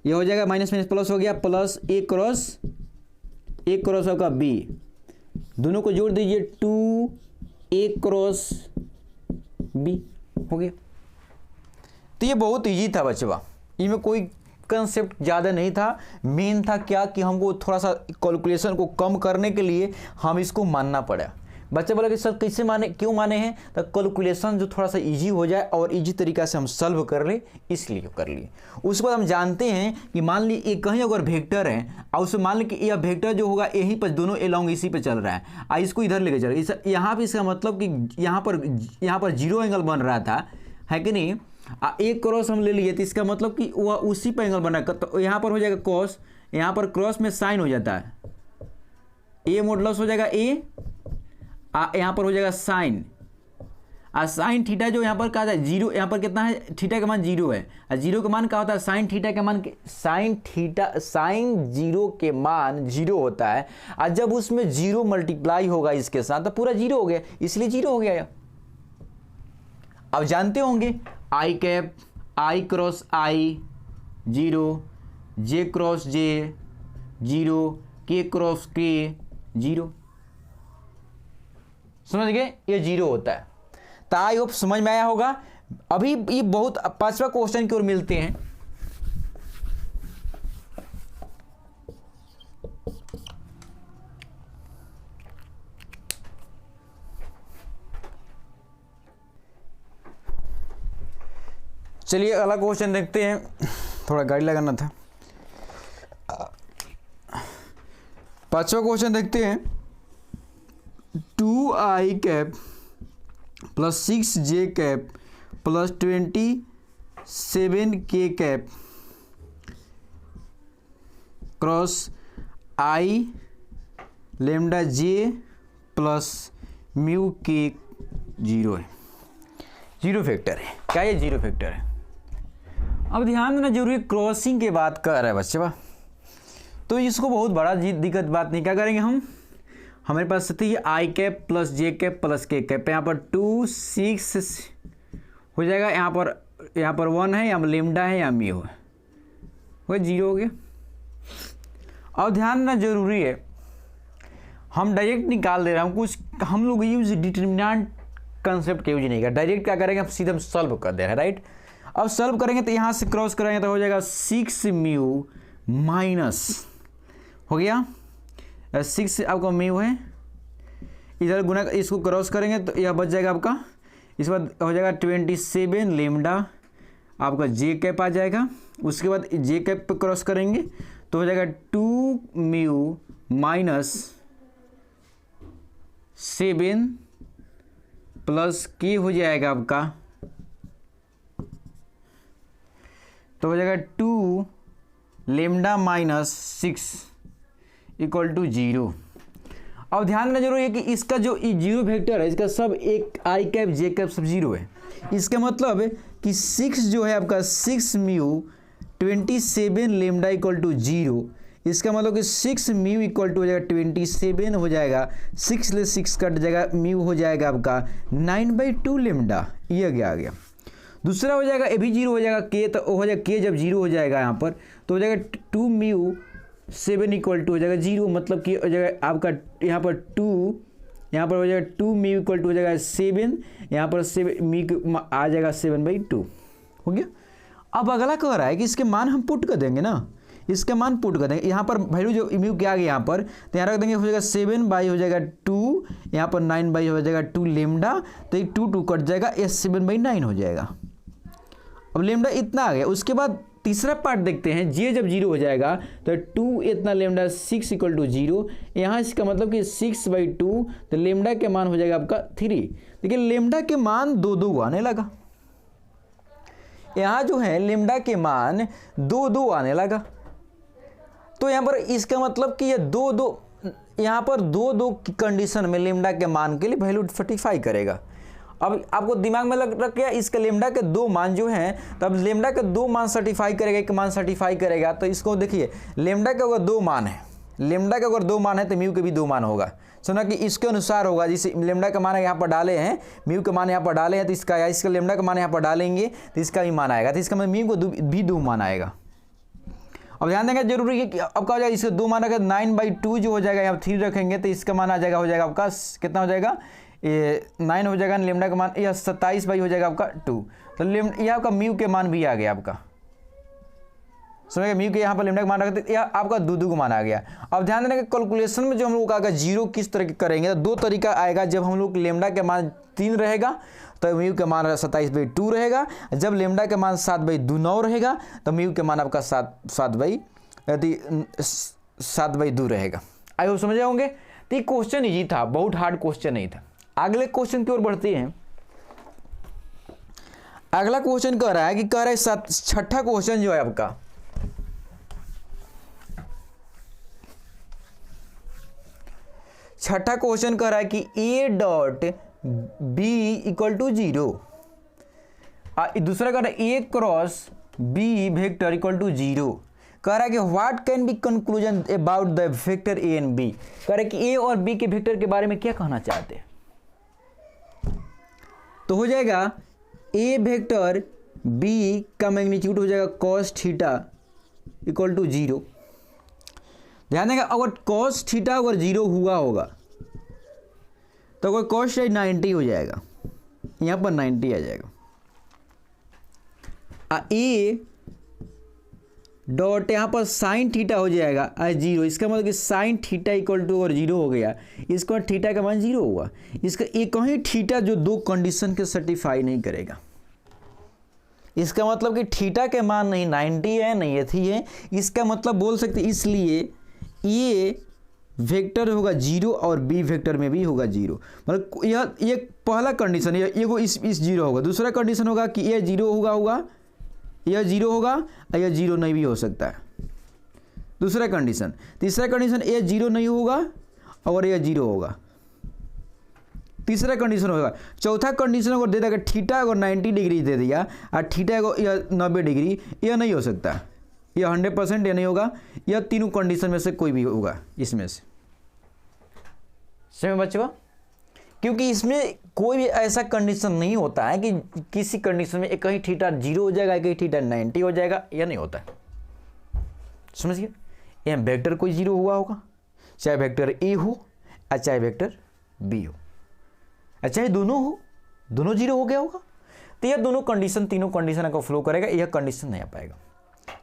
यह हो जाएगा माइनस माइनस प्लस हो गया, प्लस ए क्रॉस आपका बी, दोनों को जोड़ दीजिए 2a क्रॉस बी हो गया। तो ये बहुत इजी था बच्चों, इनमें कोई कंसेप्ट ज़्यादा नहीं था। मेन था क्या कि हमको थोड़ा सा कैलकुलेशन को कम करने के लिए हम इसको मानना पड़ा। बच्चे बोले कि सर कैसे माने, क्यों माने हैं, तो कैलकुलेशन जो थोड़ा सा इजी हो जाए और इजी तरीका से हम सॉल्व कर ले, इसलिए कर लिए। उसके बाद हम जानते हैं कि मान ली एक कहीं अगर वेक्टर है और उसमें मान ली कि यह वेक्टर जो होगा यहीं पर दोनों एलोंग इसी पे चल रहा है, और इसको इधर लेके चल रहा है, यहाँ पर इसका मतलब कि यहाँ पर जीरो एंगल बन रहा था, है कि नहीं। एक क्रॉस हम ले लिए तो इसका मतलब कि वह उसी पर एंगल बना, तो यहाँ पर हो जाएगा कॉस, यहाँ पर क्रॉस में साइन हो जाता है, ए मॉडुलस हो जाएगा ए, यहाँ पर हो जाएगा साइन, और साइन थीटा जो यहाँ पर कहा था जीरो, यहाँ पर कितना है, थीटा का मान जीरो है, और जीरो का मान क्या होता है, साइन थीटा का मान, साइन जीरो के मान जीरो होता है, और जब उसमें जीरो मल्टीप्लाई होगा इसके साथ तो पूरा जीरो हो गया, इसलिए जीरो हो गया। अब जानते होंगे आई कैप, आई क्रॉस आई जीरो, जे क्रॉस जे जीरो, के क्रॉस के जीरो, समझ गए, ये जीरो होता है। तो आई होप समझ में आया होगा। अभी ये बहुत 5वां क्वेश्चन की ओर मिलते हैं। चलिए अगला क्वेश्चन देखते हैं, थोड़ा गाड़ी लगाना था। 5वां क्वेश्चन देखते हैं। 2i cap plus 6j cap plus 27k cap cross i lambda J plus mu के जीरो है, जीरो फैक्टर है। क्या ये जीरो फैक्टर है? अब ध्यान देना जरूरी, क्रॉसिंग की बात कर रहा है बच्चे बा, तो इसको बहुत बड़ा दिक्कत बात नहीं। क्या करेंगे हम, हमारे पास थी आई कैप प्लस जे कैप प्लस के कैप, यहाँ पर 2 6 हो जाएगा, यहाँ पर 1 है, यहाँ पर लेमडा है, यहाँ म्यू है, वो जीरो हो गया। और ध्यान देना जरूरी है, हम डायरेक्ट निकाल दे रहे हैं, हम कुछ हम लोग यूज डिटर्मिनेंट कंसेप्ट का यूज नहीं कर, डायरेक्ट क्या करेंगे, हम सीधे हम सॉल्व कर दे रहे हैं, राइट। अब सॉल्व करेंगे तो यहाँ से क्रॉस करेंगे तो हो जाएगा 6 म्यू माइनस, हो गया 6 आपका म्यू है, इधर गुना इसको क्रॉस करेंगे तो यह बच जाएगा आपका, इस बाद हो जाएगा 27 लेमडा आपका जे कैप आ जाएगा। उसके बाद जे कैप पे क्रॉस करेंगे तो हो जाएगा 2 म्यू माइनस 7 प्लस के हो जाएगा आपका, तो हो जाएगा 2 lambda minus 6 equal to zero. अब ध्यान देना जरूरी है कि इसका जो जीरो वेक्टर है, इसका सब एक आई कैप जे कैप सब जीरो है। इसका मतलब है कि 6 जो है आपका 6 mu 27 lambda equal to zero, इसका मतलब कि 6 म्यू इक्वल टू हो जाएगा 27 हो जाएगा, 6 ले 6 कट जाएगा, म्यू हो जाएगा आपका 9/2 लेमडा, ये आ गया। दूसरा हो जाएगा ये भी जीरो हो जाएगा, के तो हो जाएगा, के जब जीरो हो जाएगा यहाँ पर तो हो जाएगा 2 म्यू 7 इक्वल टू हो जाएगा जीरो, मतलब कि हो जाएगा आपका यहाँ पर 2, यहाँ पर हो जाएगा 2 म्यू इक्वल टू हो जाएगा 7, यहाँ पर 7 म्यू आ जाएगा 7/2, हो गया। अब अगला कह रहा है कि इसके मान हम पुट कर देंगे ना, इसका मान पुट कर देंगे, यहाँ पर वैल्यू जो म्यू क्या आ गया यहाँ पर, तो यहाँ रख देंगे, हो जाएगा 7 हो जाएगा 2, यहाँ पर 9 हो जाएगा 2 लेमडा, तो 2 कट जाएगा, ये 7/9 हो जाएगा। अब लेमडा इतना आ गया। उसके बाद तीसरा पार्ट देखते हैं, जे जब जीरो हो जाएगा तो 2 इतना लेमडा 6 इक्वल टू जीरो, यहाँ इसका मतलब कि 6/2, तो लेमडा के मान हो जाएगा आपका 3। देखिए लेमडा के मान 2 आने लगा, यहाँ जो है लेमडा के मान 2 आने लगा, तो यहाँ पर इसका मतलब कि ये 2 यहाँ पर 2 की कंडीशन में लेमडा के मान के लिए वैल्यू 45 करेगा। अब आपको दिमाग में लग गया इसका लेमडा के 2 मान जो हैं, तब लेमडा के 2 मान सर्टिफाई करेगा, एक मान सर्टिफाई करेगा, तो इसको देखिए लेमडा के अगर 2 मान है, लेमडा के अगर 2 मान है तो म्यू के भी 2 मान होगा, सुना कि इसके अनुसार होगा। जिसे लेमडा का मान यहाँ पर डाले हैं, म्यू के मान यहाँ पर डाले हैं, तो इसका लेमडा का मान यहाँ पर डालेंगे तो इसका भी मान आएगा, तो इसका मतलब म्यू को भी 2 मान आएगा। अब ध्यान देंगे जरूरी है कि अब क्या हो जाएगा, इसके 2 मान रखें, 9/2 जो हो जाएगा, यहाँ 3 रखेंगे तो इसका मान आ जाएगा, हो जाएगा आपका कितना हो जाएगा, ये 9 हो जाएगा, लेमडा का मान यह 27 हो जाएगा आपका 2, तो ये आपका म्यू के मान भी आ गया आपका, समझ गए। म्यू के यहाँ पर लेमडा का मान रखते, यह आपका 2 का मान आ गया। अब ध्यान देना कि कैलकुलेशन में जो हम लोग आएगा जीरो किस तरह करेंगे, तो 2 तरीका आएगा। जब हम लोग लेमडा के मान 3 रहेगा तो म्यू के मान 27/2 रहेगा, जब लेमडा के मान 7/2 रहेगा तो म्यू के मान आपका 7/2 रहेगा। आई होप समझ होंगे। तो ये क्वेश्चन इजी था, बहुत हार्ड क्वेश्चन नहीं था। अगले क्वेश्चन की ओर बढ़ते हैं। अगला क्वेश्चन कह रहा है कि छठा क्वेश्चन जो है आपका, छठा क्वेश्चन कह रहा है कि A बी इक्वल टू 0। दूसरा कह रहा है A cross B vector equal to 0। कह रहा है कि what can be conclusion about the vector A and B. कह रहा है कि ए और बी के वेक्टर के बारे में क्या कहना चाहते हैं। तो हो जाएगा ए वेक्टर बी का मैग्नीट्यूड हो जाएगा कॉस थीटा इक्वल टू 0। ध्यान देगा अगर कॉस थीटा अगर 0 हुआ होगा तो अगर कॉस 90 हो जाएगा, यहाँ पर 90 आ जाएगा। ए डॉट यहाँ पर साइन थीटा हो जाएगा 0। इसका मतलब कि साइन थीटा इक्वल टू अगर 0 हो गया, इसका थीटा का मान 0 होगा। इसका एक ही थीटा जो दो कंडीशन के सेटिस्फाई नहीं करेगा। इसका मतलब कि थीटा के मान नहीं 90 है नहीं एथी है। इसका मतलब बोल सकते इसलिए ये वेक्टर होगा 0 और बी वेक्टर में भी होगा 0। मतलब यह पहला कंडीशन है, ये इस 0 होगा। दूसरा कंडीशन होगा कि ये 0 होगा यह 0 होगा और यह 0 नहीं भी हो सकता है, दूसरा कंडीशन। तीसरा कंडीशन ये 0 नहीं होगा और यह 0 होगा, तीसरा कंडीशन होगा। चौथा कंडीशन अगर दे देगा थीटा अगर 90 डिग्री दे दिया और थीटा को यह 90 डिग्री, यह नहीं हो सकता, यह 100% यह नहीं होगा। यह तीनों कंडीशन में से कोई भी होगा इसमें से। समझ बच्चों, क्योंकि इसमें कोई भी ऐसा कंडीशन नहीं होता है कि किसी कंडीशन में एक ही थीटा 0 हो जाएगा एक ही थीटा 90 हो जाएगा, यह नहीं होता है। समझिए, यह वेक्टर कोई 0 हुआ होगा, चाहे वेक्टर ए हो और चाहे वेक्टर बी हो, चाहे दोनों हो, दोनों 0 हो गया होगा। तो यह दोनों कंडीशन तीनों कंडीशन का फ्लो करेगा, यह कंडीशन नहीं आ पाएगा।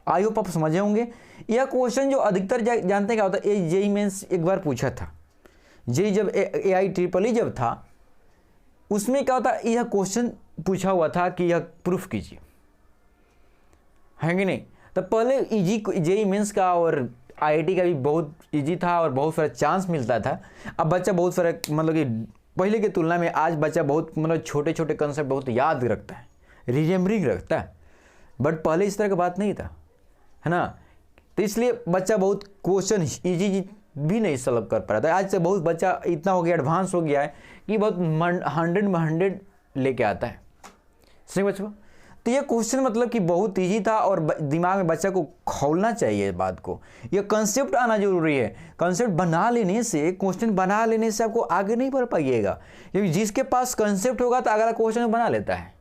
आई होप आप समझे होंगे। यह क्वेश्चन जो अधिकतर जानते क्या होता है, जेईई मेंस एक बार पूछा था। जेईई जब AIEEE जब था उसमें क्या होता है, यह क्वेश्चन पूछा हुआ था कि यह प्रूफ कीजिए, है कि नहीं। तो पहले इजी जेईई मेंस का और IIT का भी बहुत इजी था और बहुत सारा चांस मिलता था। अब बच्चा बहुत सारा मतलब कि पहले की तुलना में आज बच्चा बहुत मतलब छोटे छोटे कंसेप्ट बहुत याद रखता है, रिमेम्बरिंग रखता है। बट पहले इस तरह का बात नहीं था, है ना। तो इसलिए बच्चा बहुत क्वेश्चन इजी भी नहीं सॉल्व कर पा रहा था। आज से बहुत बच्चा इतना हो गया, एडवांस हो गया है कि बहुत 100 में 100 लेके आता है। सही बच्चों, तो ये क्वेश्चन मतलब कि बहुत इजी था और दिमाग में बच्चा को खोलना चाहिए इस बात को। ये कंसेप्ट आना जरूरी है। कंसेप्ट बना लेने से, क्वेश्चन बना लेने से आपको आगे नहीं बढ़ पाइएगा। क्योंकि जिसके पास कंसेप्ट होगा तो अगला क्वेश्चन बना लेता है,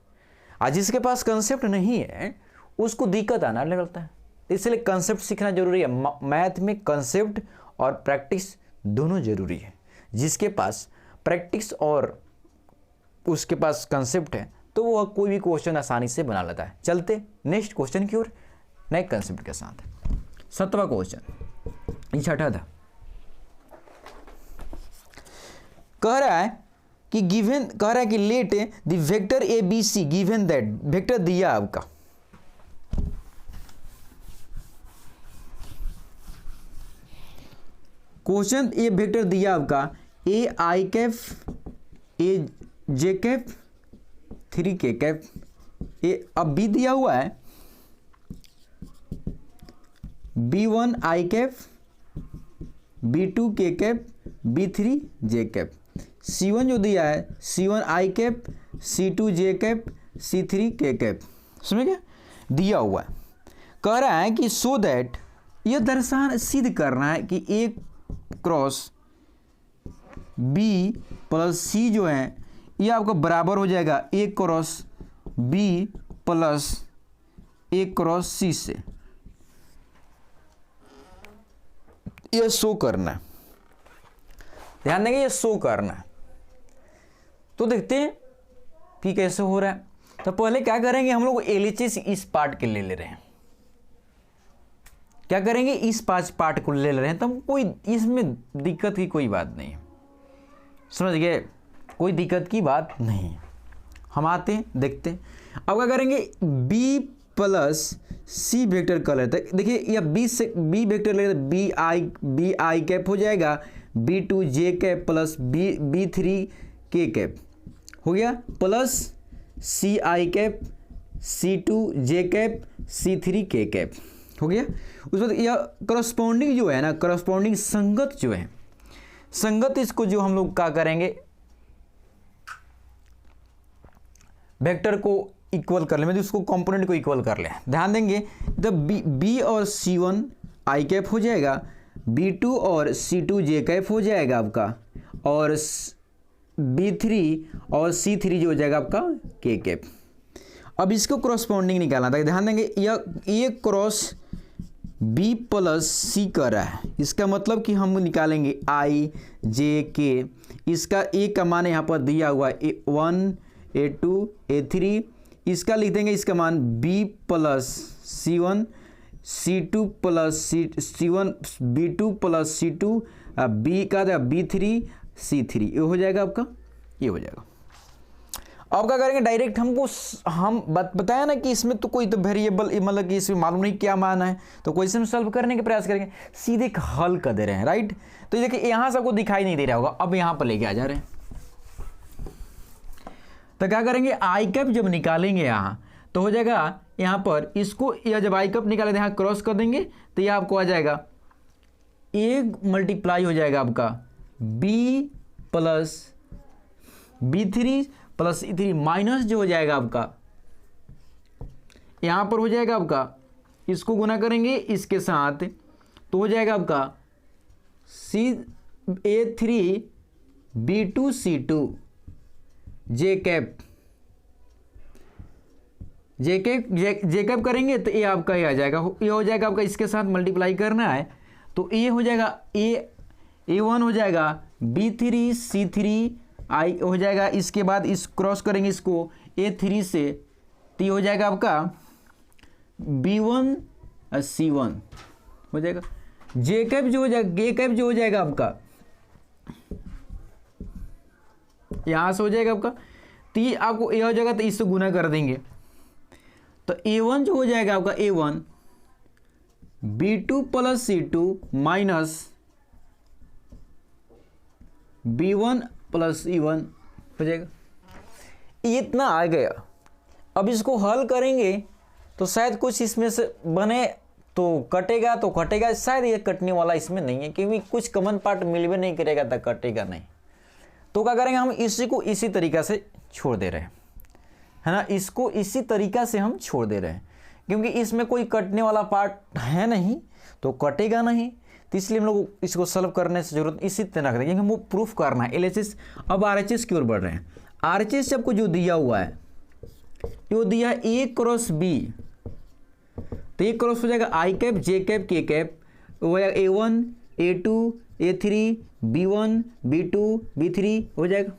और जिसके पास कंसेप्ट नहीं है उसको दिक्कत आना लगता है। इसलिए कंसेप्ट सीखना जरूरी है। मैथ में कंसेप्ट और प्रैक्टिस दोनों जरूरी है। जिसके पास प्रैक्टिस और उसके पास कंसेप्ट है तो वह कोई भी क्वेश्चन आसानी से बना लेता है। चलते नेक्स्ट क्वेश्चन की ओर नए कंसेप्ट के साथ। 7वां क्वेश्चन, छठा था। कह रहा है कि let the vector ABC given that, vector दिया आपका, क्वेश्चन ये वेक्टर दिया आपका AI cap AJ cap 3K cap, ये अब B दिया हुआ है B1 I cap B2 K cap B3 J cap, C1 जो दिया है C1 I cap C2 J cap C3 K cap. समझ गया, दिया हुआ है। कह रहा है कि सो दैट, यह सिद्ध करना है कि एक क्रॉस B प्लस C जो है ये आपका बराबर हो जाएगा A cross B plus A cross C से। यह शो करना है, ध्यान देंगे, यह शो करना है। तो देखते हैं कि कैसे हो रहा है। तो पहले क्या करेंगे, हम लोग LHS इस पार्ट के ले रहे हैं। क्या करेंगे, इस पार्ट को ले रहे हैं, तो कोई इसमें दिक्कत की कोई बात नहीं है। समझ गए, कोई दिक्कत की बात नहीं है। हम आते हैं, देखते हैं। अब क्या करेंगे, B प्लस C वेक्टर कर लेते हैं। देखिए यह B वेक्टर ले बी आई कैप हो जाएगा B2 J cap plus B3 K cap हो गया, plus C I cap C2 J cap C3 K cap हो गया। उसके बाद यह करस्पॉन्डिंग जो है ना, करस्पॉन्डिंग संगत जो है, संगत इसको जो हम लोग क्या करेंगे वेक्टर को इक्वल कर ले, मतलब उसको कंपोनेंट को इक्वल कर ले। ध्यान देंगे तो बी और C1 आई कैप हो जाएगा, B2 और C2 जे कैप हो जाएगा आपका, और B3 और C3 जो हो जाएगा आपका के कैप। अब इसको क्रॉसपॉन्डिंग निकालना था। ध्यान देंगे यह ए क्रॉस बी प्लस सी कर रहा है, इसका मतलब कि हम निकालेंगे आई जे के। इसका ए का मान यहाँ पर दिया हुआ है A1 A2 A3, इसका लिख देंगे इसका मान B plus C1 C2 plus C1 B2 plus C2 B का B3 C3, ये हो जाएगा आपका, ये हो जाएगा। अब क्या करेंगे डायरेक्ट, हमको हम बताया ना कि इसमें तो कोई तो वेरिएबल मतलब कि इसमें मालूम नहीं क्या मान है, तो क्वेश्चन सॉल्व करने के प्रयास करेंगे, सीधे हल कर दे रहे हैं, राइट। तो ये देखिए यहाँ से आपको दिखाई नहीं दे रहा होगा, अब यहाँ पर लेके आ जा रहे हैं। तो क्या करेंगे आई कैप जब निकालेंगे यहाँ तो हो जाएगा यहाँ पर इसको, या जब आई कैप निकालेंगे यहाँ क्रॉस कर देंगे तो ये आपको आ जाएगा ए मल्टीप्लाई हो जाएगा आपका B plus B3 plus C3 minus जो हो जाएगा आपका यहाँ पर हो जाएगा आपका, इसको गुना करेंगे इसके साथ तो हो जाएगा आपका A3 B2 C2 जे कैप करेंगे तो ये आपका ये आ जाएगा, ये हो जाएगा आपका, इसके साथ मल्टीप्लाई करना है तो ये हो जाएगा A1 हो जाएगा B3 C3 आई हो जाएगा, इसके बाद इस क्रॉस करेंगे इसको A3 से तो ये हो जाएगा आपका B1 C1 हो जाएगा, जे कैप जो हो जाएगा गे कैप जो हो जाएगा आपका यहाँ से हो जाएगा आपका, तो ये आपको ए हो जाएगा तो इससे गुना कर देंगे तो A1 जो हो जाएगा आपका A1 B2 plus C2 minus B1 plus E1 हो जाएगा। ये इतना आ गया। अब इसको हल करेंगे तो शायद कुछ इसमें से बने तो कटेगा, शायद ये कटने वाला इसमें नहीं है क्योंकि कुछ कॉमन पार्ट मिलवे नहीं करेगा तो कटेगा नहीं। तो क्या करेंगे हम इसी को इसी तरीका से छोड़ दे रहे हैं, है ना, इसको इसी तरीका से हम छोड़ दे रहे हैं क्योंकि इसमें कोई कटने वाला पार्ट है नहीं तो कटेगा नहीं, तो इसलिए हम लोग इसको सॉल्व करने से जरूरत इसी तरह रख देंगे, हमको प्रूफ करना है LHS। अब RHS की ओर बढ़ रहे हैं। RHS आपको जो दिया हुआ है जो दिया है A क्रॉस B, तो A क्रॉस हो जाएगा आई cap J cap K cap, हो जाएगा A1 A2 A3 B1 B2 B3 हो जाएगा।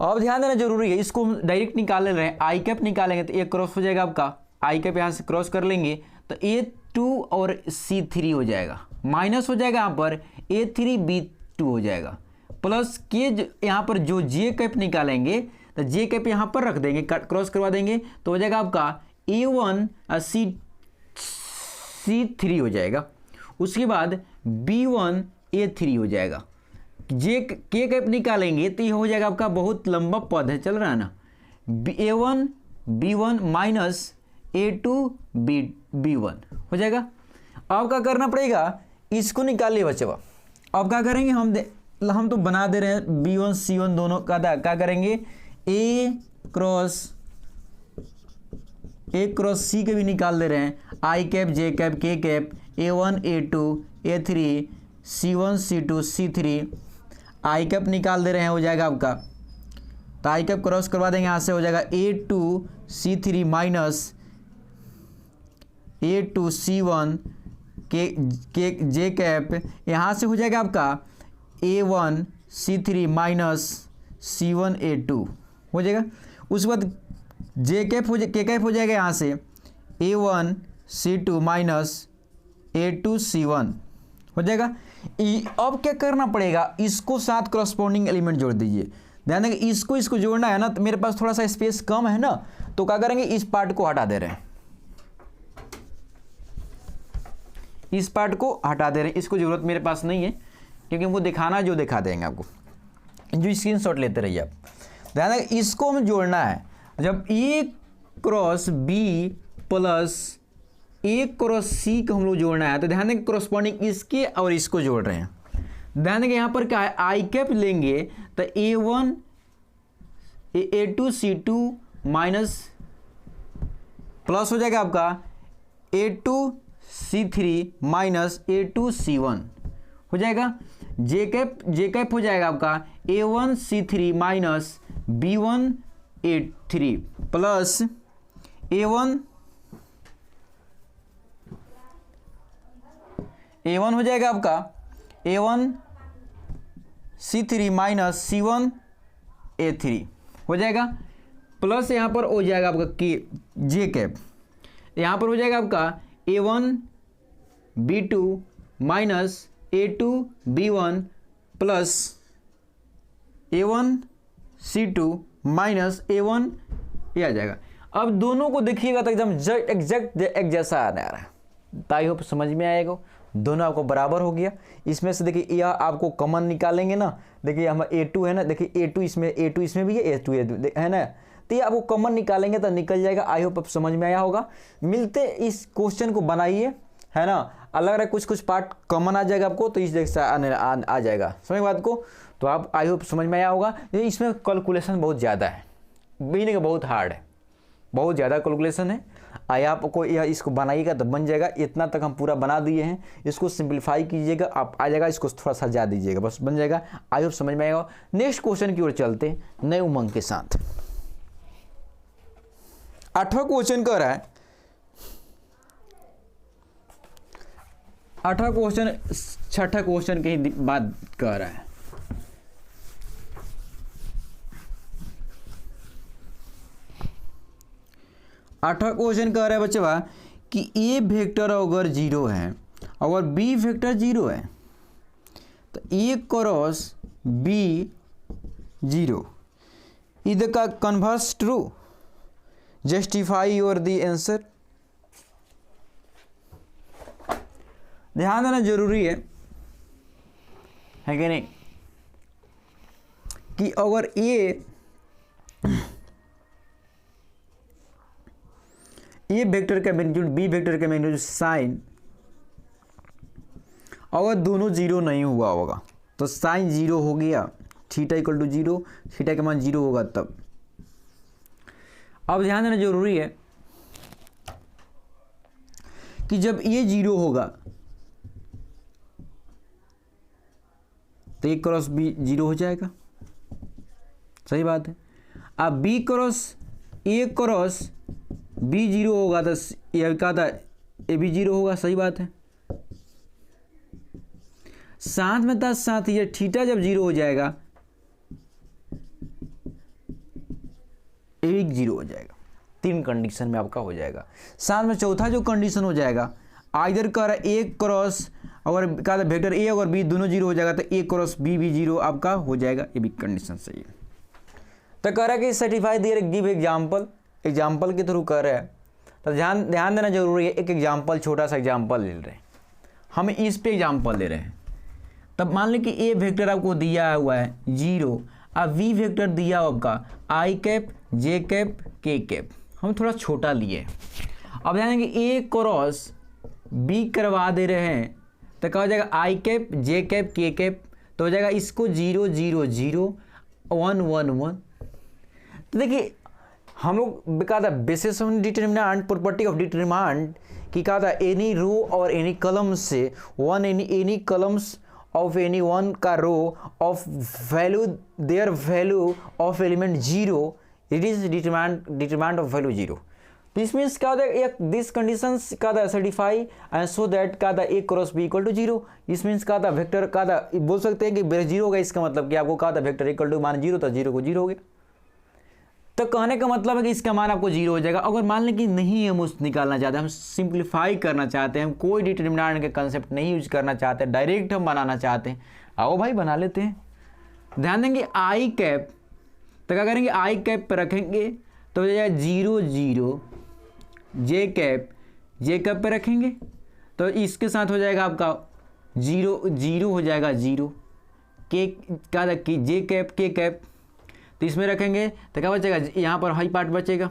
अब ध्यान देना जरूरी है, इसको हम डायरेक्ट निकाल ले रहे हैं, आई कैप निकालेंगे तो ए क्रॉस हो जाएगा आपका, आई कैप यहाँ से क्रॉस कर लेंगे तो A2 और C3 हो जाएगा, माइनस हो जाएगा यहाँ पर A3 B2 हो जाएगा, प्लस के यहाँ पर जो जे कैप निकालेंगे तो जे कैप यहाँ पर रख देंगे, क्रॉस करवा देंगे तो हो जाएगा आपका A1 C3 हो जाएगा, उसके बाद B1 A3 हो जाएगा, जे के कैप निकालेंगे तो ये हो जाएगा आपका, बहुत लंबा पद है चल रहा है ना, A1 B1 minus A2 B1 हो जाएगा। अब क्या करना पड़ेगा, इसको निकालिए बच्चों। अब क्या करेंगे हम तो बना दे रहे हैं B1 C1 दोनों का, क्या करेंगे A क्रॉस C के भी निकाल दे रहे हैं, i cap J cap K cap A1 A2 A3 C1 C2 C3 I cap निकाल दे रहे हैं, हो जाएगा आपका, तो आई कैप क्रॉस करवा देंगे यहाँ से, हो जाएगा A2 C3 minus A2 C1 के जे कैप, यहाँ से हो जाएगा आपका A1 C3 minus C1 A2 हो जाएगा। उसके बाद जे कैप के कैप हो जाएगा यहाँ से A1 C2 minus A2 C1 हो जाएगा। अब क्या करना पड़ेगा, इसको साथ करस्पॉन्डिंग एलिमेंट जोड़ दीजिए। ध्यान देंगे इसको जोड़ना है ना, तो मेरे पास थोड़ा सा स्पेस कम है ना, तो क्या करेंगे इस पार्ट को हटा दे रहे हैं, इस पार्ट को हटा दे रहे हैं, इसको जरूरत मेरे पास नहीं है क्योंकि हमको दिखाना जो दिखा देंगे आपको, जो स्क्रीनशॉट लेते रहिए आप। ध्यान देंगे इसको हमें जोड़ना है, जब A cross B plus A cross C को हम लोग जोड़ना है तो ध्यान देंगे करस्पॉन्डिंग इसके और इसको जोड़ रहे हैं। ध्यान देंगे यहाँ पर क्या है, आई कैप लेंगे तो A1 A2C2 माइनस प्लस हो जाएगा आपका A2C3 माइनस A2C1 हो जाएगा। जे कैप हो जाएगा आपका A1C3 minus B1A3 plus A1 हो जाएगा आपका A1C3 माइनस C1A3 हो जाएगा, प्लस यहाँ पर हो जाएगा आपका जे कैप, यहाँ पर हो जाएगा आपका A1B2 minus A2B1 plus A1C2 minus A1 ये आ जाएगा। अब दोनों को देखिएगा तो एकदम एग्जैक्ट एक जैसा आ रहा है, तो आई होप समझ में आएगा। दोनों आपको बराबर हो गया। इसमें से देखिए यह आपको कॉमन निकालेंगे ना, देखिए हमारा A2 है ना, देखिए A2 इसमें भी है, A2 है ना, तो ये आपको कॉमन निकालेंगे तो निकल जाएगा। आई होप अब समझ में आया होगा। मिलते इस क्वेश्चन को बनाइए, है ना, अलग अलग कुछ पार्ट कॉमन आ जाएगा आपको, तो इस जैसा आ जाएगा, समझ बात को। तो आप आई होप समझ में आया होगा। इसमें कैलकुलेशन बहुत ज़्यादा है, बीने का बहुत हार्ड है, बहुत ज़्यादा कैलकुलेशन है। आया आपको यह इसको बनाइएगा तो बन जाएगा। इतना तक हम पूरा बना दिए हैं, इसको सिंपलीफाई कीजिएगा, आप आ जाएगा, इसको थोड़ा सा जा दीजिएगा, बस बन जाएगा। आई होप समझ में आएगा। नेक्स्ट क्वेश्चन की ओर चलते हैं नए उमंग के साथ। 8वां क्वेश्चन कह रहा है, 8वां क्वेश्चन 6ठा क्वेश्चन की बात कह रहा है। आठवां क्वेश्चन कह रहा है बच्चा कि ए वेक्टर अगर जीरो है और बी वेक्टर जीरो है तो ए क्रॉस बी जीरो, इधर का converse true, justify your the answer. ध्यान देना जरूरी है कि नहीं, कि अगर ए वेक्टर का मैग्नीट्यूड बी वेक्टर का मैग्नीट्यूड साइन अगर दोनों जीरो नहीं हुआ होगा तो साइन जीरो हो गया, theta equal to zero, theta का मान जीरो होगा तब। अब ध्यान देना जरूरी है कि जब ये जीरो होगा तो ए क्रॉस बी जीरो हो जाएगा, सही बात है। अब B cross A cross B zero होगा तो ये क्या था, ए भी जीरो होगा, सही बात है। साथ में था साथ ये थीटा जब जीरो हो जाएगा ए भी जीरो हो जाएगा। 3 कंडीशन में आपका हो जाएगा। साथ में चौथा जो कंडीशन हो जाएगा, आइदर कर ए क्रॉस अगर क्या था वेक्टर ए और बी दोनों जीरो हो जाएगा तो ए क्रॉस बी भी जीरो आपका हो जाएगा, ये भी कंडीशन सही है। तो कह रहा है कि सर्टिफाई दे रहे गिव एग्जाम्पल के थ्रू कर रहे हैं, तो ध्यान देना जरूरी है। एक एग्जाम्पल, छोटा सा एग्जाम्पल ले रहे हैं, हम इस पे एग्जाम्पल ले रहे हैं। तब मान लें कि ए वेक्टर आपको दिया हुआ है जीरो, अब वी वेक्टर दिया आपका आई cap J cap K cap, हम थोड़ा छोटा लिए। अब ध्यान कि ए क्रॉस बी करवा दे रहे हैं तो क्या हो जाएगा, आई cap J cap K cap, तो हो जाएगा इसको 0 0 0 1 1 1। तो देखिए हम लोग कहा था basis of determinant, property of determinant कि कहा था एनी रो और एनी कॉलम से one any columns of any one का row of value their value of element zero, it is determinant of value zero. This means क्या होता है, this conditions का था सर्टिफाई एंड सो दैट का था A cross B equal to zero. इस means का था वेक्टर का था बोल सकते हैं कि जीरो होगा, इसका मतलब कि आपको कहा था वेक्टर इक्वल टू मान जीरो, तो जीरो को जीरो हो गया। तो कहने का मतलब है कि इसका मान आपको जीरो हो जाएगा। अगर मान लें कि नहीं हम उस निकालना चाहते, हम सिंप्लीफाई करना चाहते हैं, हम कोई डिटरमिनेंट के कंसेप्ट नहीं यूज करना चाहते, डायरेक्ट हम बनाना चाहते हैं, आओ भाई बना लेते हैं। ध्यान देंगे आई कैप, तो क्या करेंगे आई कैप पर रखेंगे तो हो जाएगा 0 0, जे कैप पर रखेंगे तो इसके साथ हो जाएगा आपका 0 0 हो जाएगा 0, के क्या जे कैप के कैप, तो इसमें रखेंगे तो क्या बचेगा, यहाँ पर हाई पार्ट बचेगा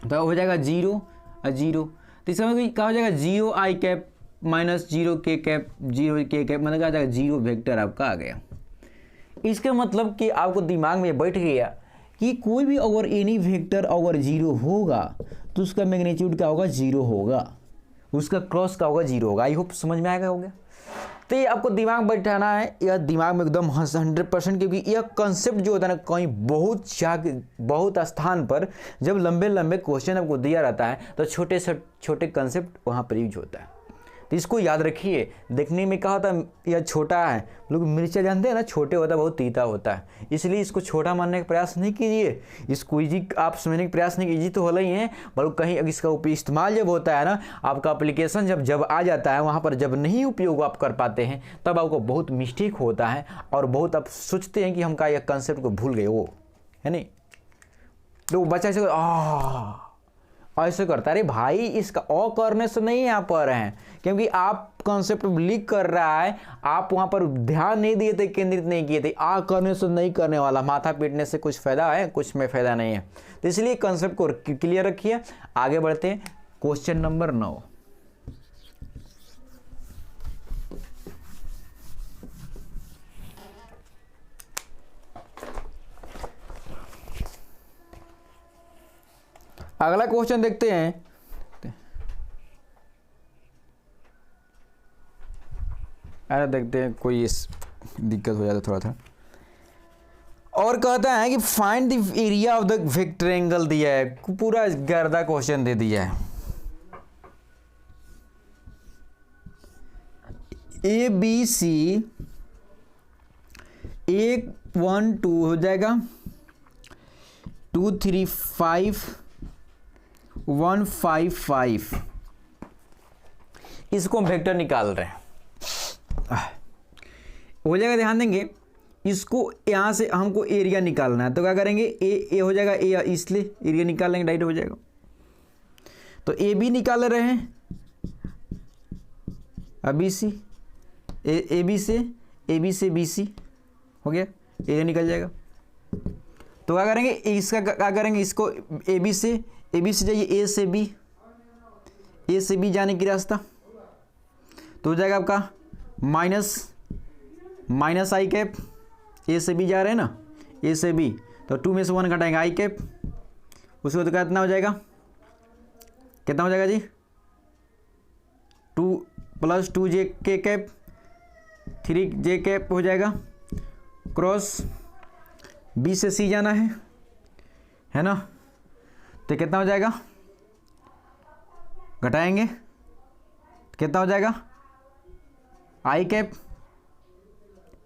तो हो जाएगा 0 0। तो इसमें क्या हो जाएगा 0 आई कैप माइनस 0 के कैप 0 के कैप, मतलब क्या हो जाएगा 0 वेक्टर आपका आ गया। इसका मतलब कि आपको दिमाग में बैठ गया कि कोई भी अगर एनी वेक्टर अगर जीरो होगा तो उसका मैग्नीट्यूड क्या होगा, जीरो होगा, उसका क्रॉस का होगा, जीरो होगा। आई होप समझ में आएगा, हो गया। तो ये आपको दिमाग बैठाना है, यह दिमाग में एकदम 100%, क्योंकि यह कंसेप्ट जो होता है ना, कहीं बहुत स्थान पर जब लंबे लंबे क्वेश्चन आपको दिया रहता है तो छोटे से छोटे कंसेप्ट वहाँ पर यूज होता है। तो इसको याद रखिए। देखने में क्या होता है, यह छोटा है, लोग मिर्चा जानते हैं ना, छोटे होता है, बहुत तीता होता है, इसलिए इसको छोटा मानने का प्रयास नहीं कीजिए। इसको ईजी आप समझने का प्रयास नहीं कीजिए, तो होला ही है, बल्कि कहीं इसका इस्तेमाल जब होता है ना, आपका एप्लीकेशन जब आ जाता है, वहाँ पर जब नहीं उपयोग आप कर पाते हैं, तब आपको बहुत मिस्टेक होता है और बहुत आप सोचते हैं कि हम का यह कंसेप्ट को भूल गए, वो है नहीं। तो बच्चा ऐसे करता है। अरे भाई, इसका ओ करने से नहीं आप पढ़ रहे हैं, क्योंकि आप कॉन्सेप्ट लिख कर रहा है, आप वहां पर ध्यान नहीं दिए थे, केंद्रित नहीं किए थे। आ करने से नहीं करने वाला, माथा पीटने से कुछ फायदा है, कुछ में फायदा नहीं है। तो इसलिए कॉन्सेप्ट को क्लियर रखिए। आगे बढ़ते हैं, क्वेश्चन नंबर 9। अगला क्वेश्चन देखते हैं। अरे देखते हैं, कोई इस दिक्कत हो जाता थोड़ा था। और कहता है कि find the area of the vector angle दिया है, पूरा गर्दा क्वेश्चन दे दिया है। ए बी सी 1 1 2 हो जाएगा, 2 3 5 1 5 5। इसको हम वेक्टर निकाल रहे हैं, हो जाएगा। ध्यान देंगे, इसको यहां से हमको एरिया निकालना है, तो क्या करेंगे, ए हो जाएगा, ए इसलिए एरिया निकाल लेंगे, डायरेक्ट हो जाएगा। तो ए बी निकाल रहे हैं, बी सी, ए बी से बी सी हो गया, एरिया निकल जाएगा। तो क्या करेंगे, इसका क्या करेंगे, इसको ए बी से जाइए, ए से बी जाने की रास्ता, तो हो जाएगा आपका माइनस आई कैप। ए से बी जा रहे हैं ना, ए से बी, तो 2 में से 1 घटाएंगे, आई कैप। उसको तो कितना हो जाएगा, कितना हो जाएगा जी, 2 + 2 जे के कैप, 3 जे कैप हो जाएगा। क्रॉस बी से सी जाना है ना, तो कितना हो जाएगा, घटाएंगे, कितना हो जाएगा, आई कैप,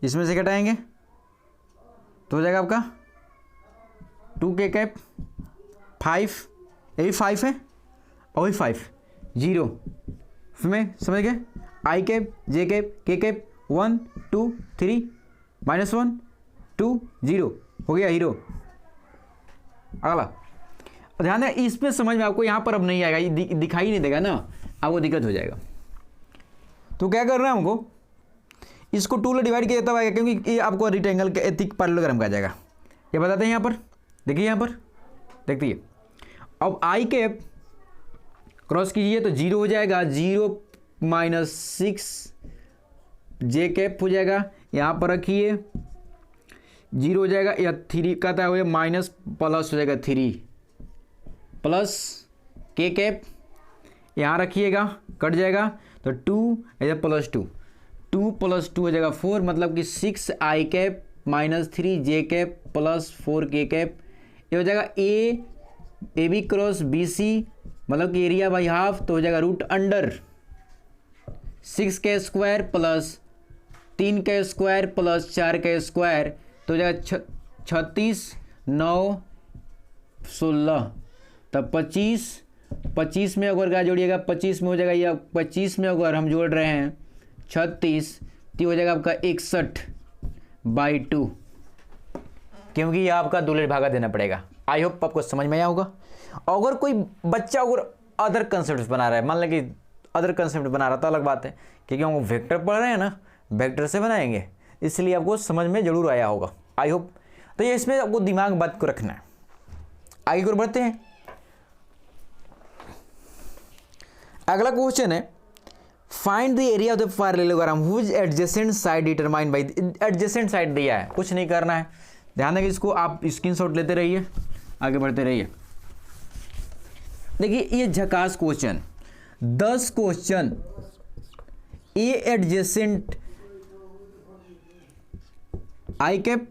इसमें से घटाएंगे तो हो जाएगा आपका 2 के कैप, 5, ये भी 5 है और भी 5, 0 में समझ गए, आई cap, J cap, K cap, 1 2 3 -1 2 0 हो गया, हीरो। अगला ध्यान दें, इसमें समझ में आपको यहाँ पर अब नहीं आएगा, ये दिखाई नहीं देगा ना, आपको दिक्कत हो जाएगा। तो क्या करना है हमको, इसको 2 में डिवाइड किया तब आएगा, क्योंकि ये आपको रेक्टेंगल के एथिक पैरेललोग्राम का जाएगा। ये बताते हैं यहाँ पर, देखिए यहाँ पर देखिए, अब आई कैप क्रॉस कीजिए तो 0 हो जाएगा, 0 -6 जे कैप हो जाएगा, यहाँ पर रखिए 0 हो जाएगा, या 3 कहता है माइनस प्लस हो जाएगा, 3 प्लस के कैप यहाँ रखिएगा, कट जाएगा, तो 2 +2, 2 + 2 हो जाएगा 4, मतलब कि 6 आई कैप -3 जे कैप +4 के कैप। ये हो जाएगा A B cross B C, मतलब कि एरिया बाई हाफ, तो हो जाएगा √6 के स्क्वायर प्लस 3 के स्क्वायर प्लस 4 के स्क्वायर, तो हो जाएगा 36 9 16, तब 25 में अगर क्या जोड़िएगा, 25 में हो जाएगा, या 25 में अगर हम जोड़ रहे हैं 36, तो हो जाएगा आपका 61/2, क्योंकि ये आपका दूल्हे भागा देना पड़ेगा। आई होप आपको समझ में आया होगा। अगर कोई बच्चा अगर अदर कंसेप्ट बना रहा है, मान लें कि अदर कंसेप्ट बना रहा तो अलग बात है, क्योंकि हम वेक्टर पढ़ रहे हैं ना, वेक्टर से बनाएंगे, इसलिए आपको समझ में जरूर आया होगा, आई होप। तो ये इसमें आपको दिमाग बात को रखना है। आगे को बढ़ते हैं, अगला क्वेश्चन है find the area of the parallelogram which adjacent side determined by adjacent side दिया है, कुछ नहीं करना है, ध्यान देंगे इसको आप स्क्रीनशॉट लेते रहिए, आगे बढ़ते रहिए। देखिए ये झकास क्वेश्चन, 10 क्वेश्चन ए एडजेसेंट आई कैप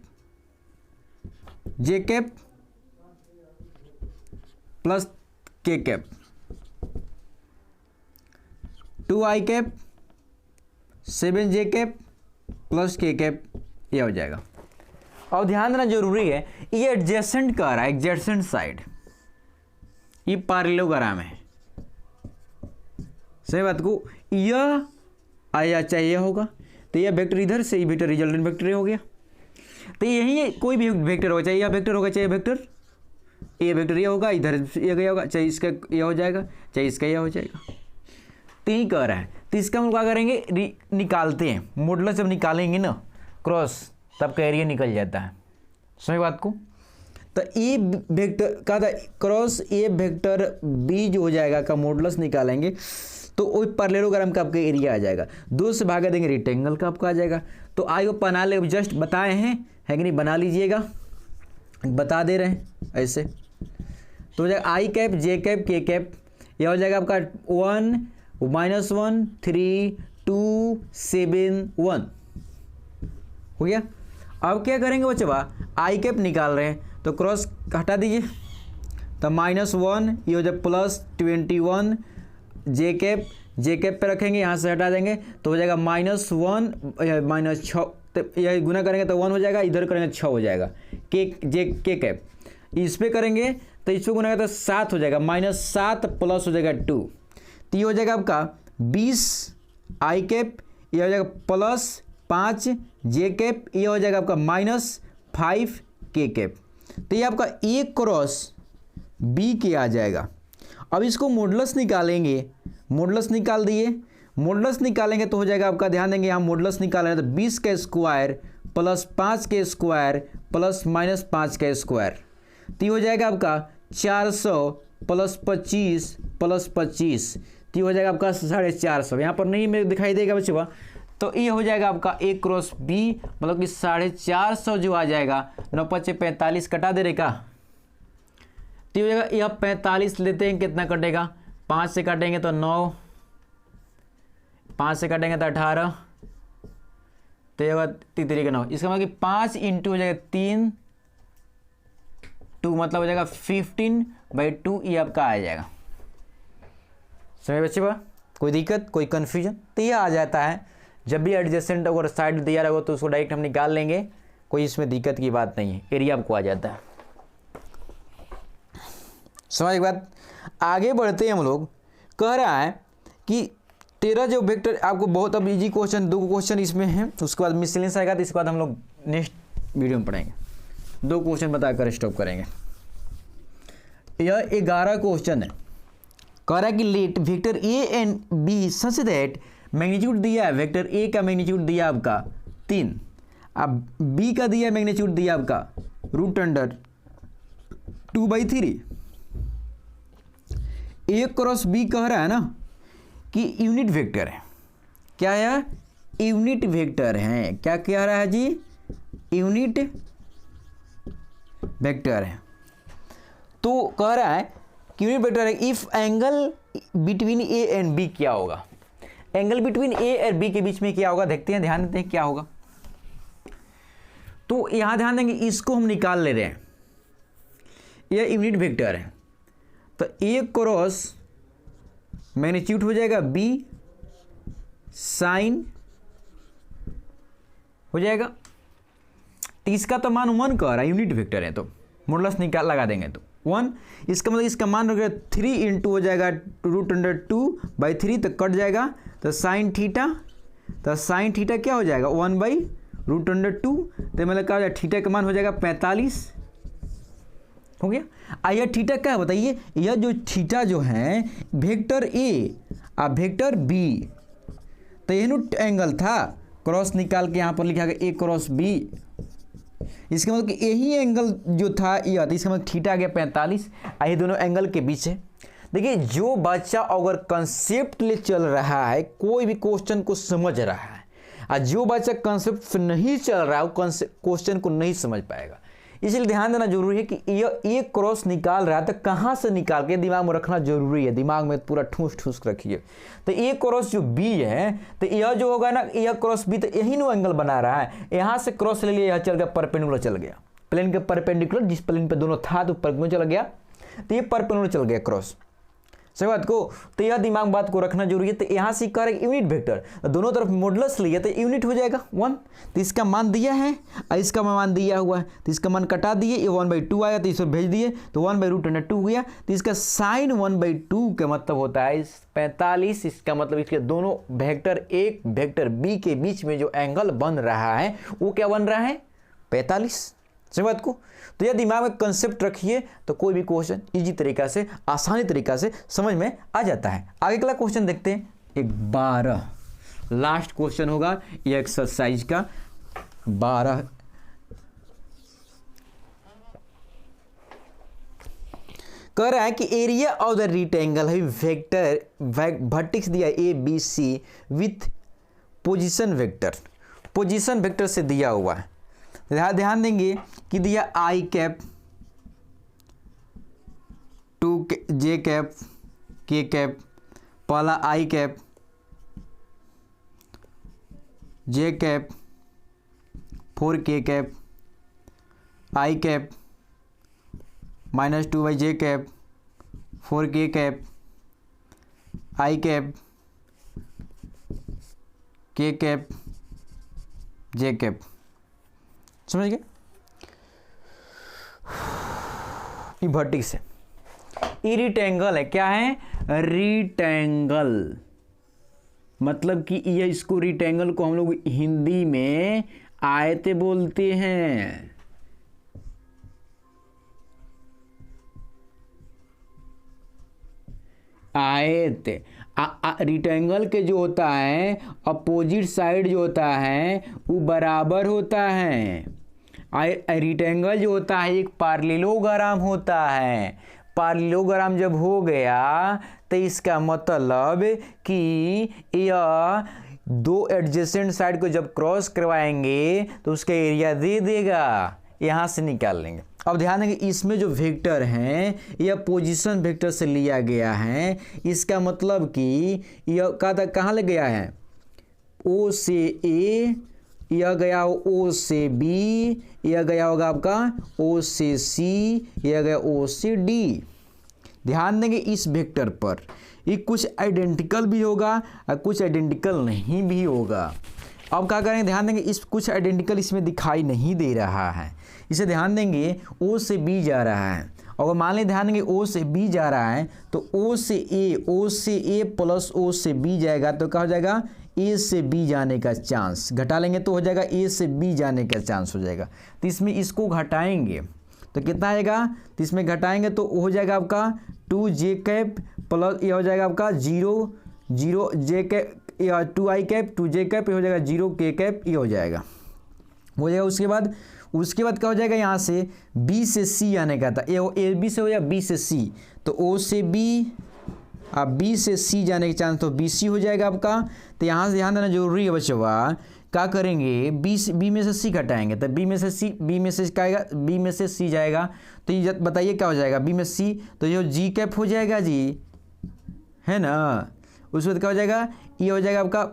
जे कैप प्लस के कैप, 2 आई कैप 7 जे कैप प्लस के कैप, यह हो जाएगा। और ध्यान देना जरूरी है, ये एडजेसेंट कह रहा है, एडजेसेंट साइड, ये पैरेललोग्राम है, सही बात को, यह आया चाहिए होगा, तो यह वेक्टर इधर से, ये वेक्टर रिजल्टेंट वेक्टर हो गया, तो यही कोई भी वेक्टर होगा, चाहे यह वेक्टर होगा, चाहे वेक्टर ये वेक्टर ये होगा, इधर ये गया होगा, चाहे इसका ये हो जाएगा, चाहे इसका ये हो जाएगा, तो यही कह रहा है। तो इसका हम क्या करेंगे, निकालते हैं, मॉडुलस जब निकालेंगे ना क्रॉस, तब का एरिया निकल जाता है, समझ बात को। तो ए वेक्टर का था क्रॉस ए वेक्टर बी जो हो जाएगा का मॉडुलस निकालेंगे, तो वो पैरेललोग्राम का आपका एरिया आ जाएगा, 2 से भागा देंगे रेक्टेंगल का आपका आ जाएगा। तो आई वो बना ले, जस्ट बताए हैं, है कि नहीं, बना लीजिएगा, बता दे रहे हैं ऐसे, तो हो जाएगा आई cap J cap K cap, यह हो जाएगा आपका 1 -1 3 2 7 1 हो गया। अब क्या करेंगे बच्चा, आई कैप निकाल रहे हैं, तो क्रॉस हटा दीजिए, तो -1 ये हो जाए +21, जे कैप पे रखेंगे, यहाँ से हटा देंगे तो हो जाएगा -1 -6, तो यह गुना करेंगे तो 1 हो जाएगा, इधर करेंगे 6 हो जाएगा, के कैप इस पे करेंगे तो इस पे गुना करेंगे तो 7 हो जाएगा, -7 प्लस हो जाएगा 2, तो ये हो जाएगा आपका 20 आई कैप, ये हो जाएगा +5 जे कैप, ये हो जाएगा आपका -5 के कैप, तो ये आपका ए क्रॉस बी के आ जाएगा। अब इसको मॉडुलस निकालेंगे, मॉडुलस निकाल दिए, मॉडुलस निकालेंगे तो हो जाएगा आपका, ध्यान देंगे यहाँ मॉडुलस निकालेंगे तो 20 का स्क्वायर प्लस 5 के स्क्वायर प्लस -5 का स्क्वायर, तो ये हो जाएगा आपका 400 प्लस 25 प्लस 25, तो ये हो जाएगा आपका 450, यहाँ पर नहीं मेरे दिखाई देगा बच्चों, तो ये हो जाएगा आपका ए क्रॉस बी, मतलब कि 450 जो आ जाएगा, 9 × 5 = 45 कटा दे रहे का, तो ये हो जाएगा, यह 45 लेते हैं, कितना कटेगा, 5 से काटेंगे तो 9, 5 से काटेंगे तो 18, तो ये होगा 3 का 9, इसका मतलब कि 5 × हो जाएगा 3 2, मतलब हो जाएगा 15/2, ये आपका आ जाएगा। समझ बच्चे बा, कोई दिक्कत कोई कन्फ्यूजन, तो ये आ जाता है, जब भी एडजेसेंट अगर साइड दिया रहेगा तो उसको डायरेक्ट हम निकाल लेंगे, कोई इसमें दिक्कत की बात नहीं है, एरिया आपको आ जाता है। समझ एक बात, आगे बढ़ते हैं हम लोग, कह रहा है कि 13 जो वेक्टर आपको बहुत अब इजी क्वेश्चन, 2 क्वेश्चन इसमें हैं, उसके बाद मिसलेनियस आएगा, तो इसके बाद हम लोग नेक्स्ट वीडियो में पढ़ेंगे, 2 क्वेश्चन बताकर स्टॉप करेंगे। यह 11 क्वेश्चन है, कह रहा है कि let vector A and B such that, magnitude दिया है, वेक्टर ए का मैग्नीट्यूड दिया आपका 3, अब बी का दिया मैग्नीट्यूड दिया आपका √2/3, ए क्रॉस बी कह रहा है ना कि यूनिट वेक्टर है, क्या है, यूनिट वेक्टर है, क्या कह रहा है जी, यूनिट वेक्टर है, तो कह रहा है कि यूनिट वेक्टर है, if angle between A and B क्या होगा, एंगल बिटवीन ए और बी के बीच में क्या होगा, देखते हैं, ध्यान देते हैं क्या होगा। तो यहां ध्यान देंगे, इसको हम निकाल ले रहे हैं, यह यूनिट वेक्टर है, तो ए क्रॉस मैग्नीट्यूड हो जाएगा बी साइन हो जाएगा, तो इसका तो मान 1 कह रहा है, यूनिट वेक्टर है, तो मॉडुलस निकाल लगा देंगे तो 1, इसका मतलब इसका मान हो गया 3 × हो जाएगा √2/3, तो कट जाएगा, तो साइन थीटा, तो साइन थीटा क्या हो जाएगा 1/√2, तो मतलब क्या हो जाएगा, थीटा का मान हो जाएगा 45 हो गया। आइए थीटा क्या है बताइए, यह जो थीटा जो है वेक्टर ए और वेक्टर बी, तो यह एंगल था, क्रॉस निकाल के यहाँ पर लिखा गया ए क्रॉस बी, इसका मतलब कि यही एंगल जो था यह, इसका मतलब थीटा आ गया 45, ये दोनों एंगल के बीच है, देखिए जो बच्चा अगर कंसेप्ट ले चल रहा है, कोई भी क्वेश्चन को समझ रहा है, और जो बच्चा कंसेप्ट से नहीं चल रहा है वो क्वेश्चन को नहीं समझ पाएगा। इसलिए ध्यान देना जरूरी है कि यह एक क्रॉस निकाल रहा है तो कहाँ से निकाल के दिमाग में रखना जरूरी है, दिमाग में पूरा ठूस ठूस रखिए। तो एक क्रॉस जो बी है, तो यह जो होगा ना, यह क्रॉस बी, तो यही नो एंगल बना रहा है। यहाँ से क्रॉस ले लिया, यह चल गया परपेंडिकुलर चल गया, प्लेन के परपेंडिकुलर, जिस प्लेन पे दोनों था तो परपेंडिकुलर चल गया, तो ये परपेंडिकुलर चल गया क्रॉस। सही बात को, तो यह दिमाग बात को रखना जरूरी है। तो यहाँ से कर यूनिट वेक्टर, दोनों तरफ मॉडुलस लिए तो यूनिट हो जाएगा 1, तो इसका मान दिया है और इसका मान दिया हुआ है, तो इसका मान कटा दिए, ये 1/2 आया तो इसको भेज दिए, तो 1/√2 हो गया। तो इसका साइन 1/2 का मतलब होता है 45। इसका मतलब इसके दोनों वेक्टर एक वेक्टर बी के बीच में जो एंगल बन रहा है वो क्या बन रहा है, 45। समझ बात को, तो यह दिमाग में कंसेप्ट रखिए तो कोई भी क्वेश्चन इजी तरीका से, आसानी तरीका से समझ में आ जाता है। आगे अगला क्वेश्चन देखते हैं, 12 लास्ट क्वेश्चन होगा ये एक्सरसाइज का 12। कह रहा है कि एरिया ऑफ द रेक्टेंगल है वेक्टर वर्टेक्स दिया A B C with position vector, position vector से दिया हुआ है। ध्यान देंगे कि दिया I cap, 2 J cap, K cap, पहला I cap, J cap, 4 K cap, I cap, -2 J cap, 4 K cap, I cap, K cap, J cap. समझ गए, ये वर्टेक्स है, ये रेक्टेंगल है। क्या है, रेक्टेंगल, मतलब कि ये इसको रेक्टेंगल को हम लोग हिंदी में आयत बोलते हैं। आयत, रेक्टेंगल के जो होता है अपोजिट साइड जो होता है वो बराबर होता है। रेक्टेंगल जो होता है एक पैरेललोग्राम होता है। पैरेललोग्राम जब हो गया तो इसका मतलब कि यह दो एडजेसेंट साइड को जब क्रॉस करवाएंगे तो उसका एरिया दे देगा, यहाँ से निकाल लेंगे। अब ध्यान देंगे इसमें जो वेक्टर हैं यह पोजीशन वेक्टर से लिया गया है। इसका मतलब कि यह कहाँ ले गया है, ओ से ए, यह गया ओ से बी, यह गया होगा आपका ओ से सी, यह गया ओ से डी। ध्यान देंगे इस वेक्टर पर ये कुछ आइडेंटिकल भी होगा और कुछ आइडेंटिकल नहीं भी होगा। अब क्या करेंगे, ध्यान देंगे इस कुछ आइडेंटिकल इसमें दिखाई नहीं दे रहा है, इसे ध्यान देंगे ओ से बी जा रहा है। और मान लें ध्यान देंगे ओ से बी जा रहा है तो ओ से ए प्लस ओ से बी जाएगा तो क्या हो जाएगा, ए से बी जाने का चांस घटा लेंगे तो हो जाएगा ए से बी जाने का चांस हो जाएगा। तो इसमें इसको घटाएंगे तो कितना आएगा, तो इसमें घटाएंगे तो हो जाएगा आपका 2 जे कैप प्लस ये हो जाएगा आपका 0 जे कैप, 2 आई कैप 2 जे कैप, ये हो जाएगा 0 के कैप, ये हो जाएगा। उसके बाद क्या हो जाएगा, यहाँ से बी से सी आने का था, ए बी से हो जाएगा बी से सी, तो ओ से बी, अब बी से सी जाने के चांस तो बी सी हो जाएगा आपका। तो यहाँ से ध्यान देना जरूरी है बच्चों, क्या करेंगे बी में से सी घटाएंगे तो बी में से क्या आएगा, बी में से सी जाएगा तो ये बताइए क्या हो जाएगा, बी में सी तो ये जी कैप हो जाएगा जी, है ना। उसके बाद क्या हो जाएगा, ये हो जाएगा आपका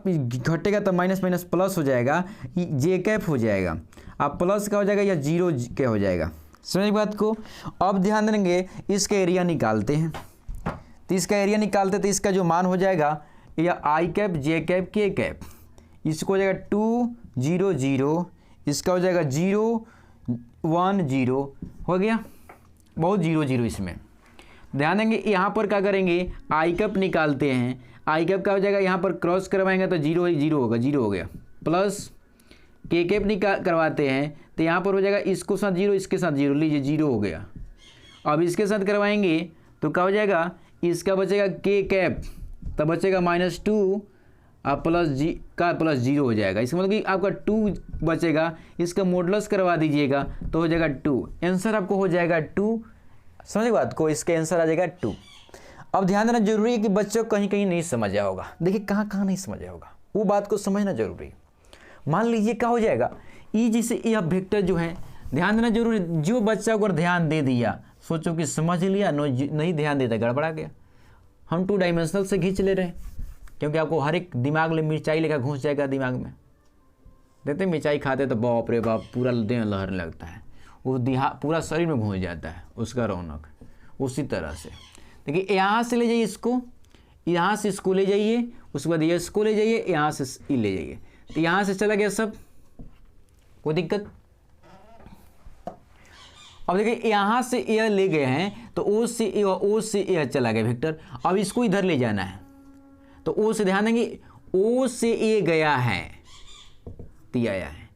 घटेगा तो माइनस माइनस प्लस हो जाएगा, जे कैप हो जाएगा। अब प्लस का हो जाएगा या 0 के हो जाएगा। समझ बात को। अब ध्यान देंगे इसका एरिया निकालते हैं, तो इसका एरिया निकालते तो इसका जो मान हो जाएगा या आई cap J cap K cap, इसको हो जाएगा 2 0 0, इसका हो जाएगा 0 1 0 हो गया, बहुत 0 0 इसमें। ध्यान देंगे यहाँ पर क्या करेंगे, आई कैप निकालते हैं, आई कैप का हो जाएगा यहाँ पर क्रॉस करवाएंगे तो 0 0 होगा, 0 हो गया, प्लस के कैप निकाल करवाते हैं तो यहाँ पर हो जाएगा इसको साथ 0 इसके साथ 0, लीजिए 0 हो गया। अब इसके साथ करवाएंगे तो क्या हो जाएगा, इसका बचेगा के कैप तो बचेगा -2 अब प्लस 0 हो जाएगा। इसका मतलब कि आपका 2 बचेगा, इसका मॉडुलस करवा दीजिएगा तो हो जाएगा 2, आंसर आपको हो जाएगा 2। समझ बात को, इसका आंसर आ जाएगा 2। अब ध्यान देना जरूरी है कि बच्चों कहीं कहीं नहीं समझा होगा। देखिए कहाँ कहाँ नहीं समझा होगा, वो बात को समझना जरूरी है। मान लीजिए क्या हो जाएगा, ई जैसे यह वेक्टर जो है, ध्यान देना जरूरी, जो बच्चा अगर ध्यान दे दिया, सोचो कि समझ लिया, नहीं ध्यान देता गड़बड़ा गया। हम 2 डायमेंशनल से खींच ले रहे हैं, क्योंकि आपको हर एक दिमाग में मिर्चाई लेकर घुस जाएगा दिमाग में। देखते मिर्चाई खाते तो बाप रे बाप पूरा देह लहरने लगता है, वो पूरा शरीर में घुस जाता है उसका रौनक। उसी तरह से देखिए यहाँ से ले जाइए इसको, यहाँ से इसको ले जाइए, उसके बाद ये इसको ले जाइए, यहाँ से ई ले जाइए, तो यहाँ से चला गया सब, कोई दिक्कत। अब देखिए यहाँ से ए ले गए हैं तो ओ से ए चला गया वेक्टर। अब इसको इधर ले जाना है तो ओ से ध्यान देंगे, ओ से ए गया है तो आया है,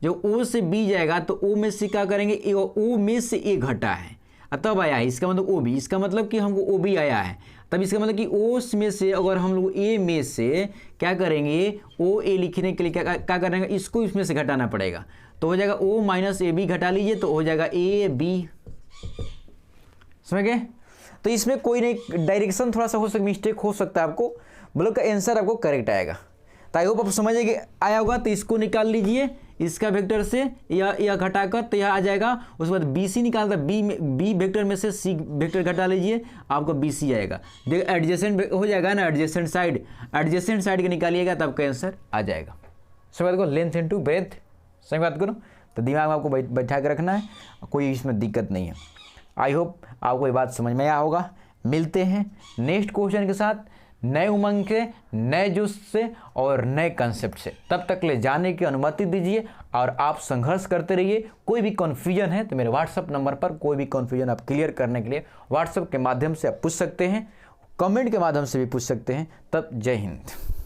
जब ओ से बी जाएगा तो ओ में से क्या करेंगे, ओ में से ए घटा है तब आया है, इसका मतलब ओ बी, इसका मतलब कि हमको ओ बी आया है, तब इसका मतलब कि ओ में से अगर हम लोग ए में से क्या करेंगे, ओ ए लिखने के लिए क्या करेंगे, इसको इसमें से घटाना पड़ेगा, तो हो जाएगा ओ माइनस ए बी घटा लीजिए तो हो जाएगा ए बी। समझ गए? तो इसमें कोई नहीं, डायरेक्शन थोड़ा सा हो सकता, मिस्टेक हो सकता है आपको, मतलब का आंसर आपको करेक्ट आएगा। तो आई होप आप समझिए कि आया होगा। तो इसको निकाल लीजिए इसका वेक्टर से, या घटाकर तो यह आ जाएगा। उसके बाद बी सी निकालता, बी वेक्टर में से सी वेक्टर घटा लीजिए, आपको बी सी आएगा। देखिए एडजेसेंट हो जाएगा ना, एडजेसेंट साइड के निकालिएगा तब आपका आंसर आ जाएगा। समझ बात को, लेंथ इनटू ब्रेथ, सही बात करो। तो दिमाग में आपको बैठा के रखना है, कोई इसमें दिक्कत नहीं है। आई होप आपको ये बात समझ में आया होगा। मिलते हैं नेक्स्ट क्वेश्चन के साथ, नए उमंग के, नए जोश से और नए कंसेप्ट से। तब तक ले जाने की अनुमति दीजिए और आप संघर्ष करते रहिए। कोई भी कन्फ्यूजन है तो मेरे व्हाट्सएप नंबर पर कोई भी कन्फ्यूजन आप क्लियर करने के लिए व्हाट्सएप के माध्यम से आप पूछ सकते हैं, कमेंट के माध्यम से भी पूछ सकते हैं। तब जय हिंद।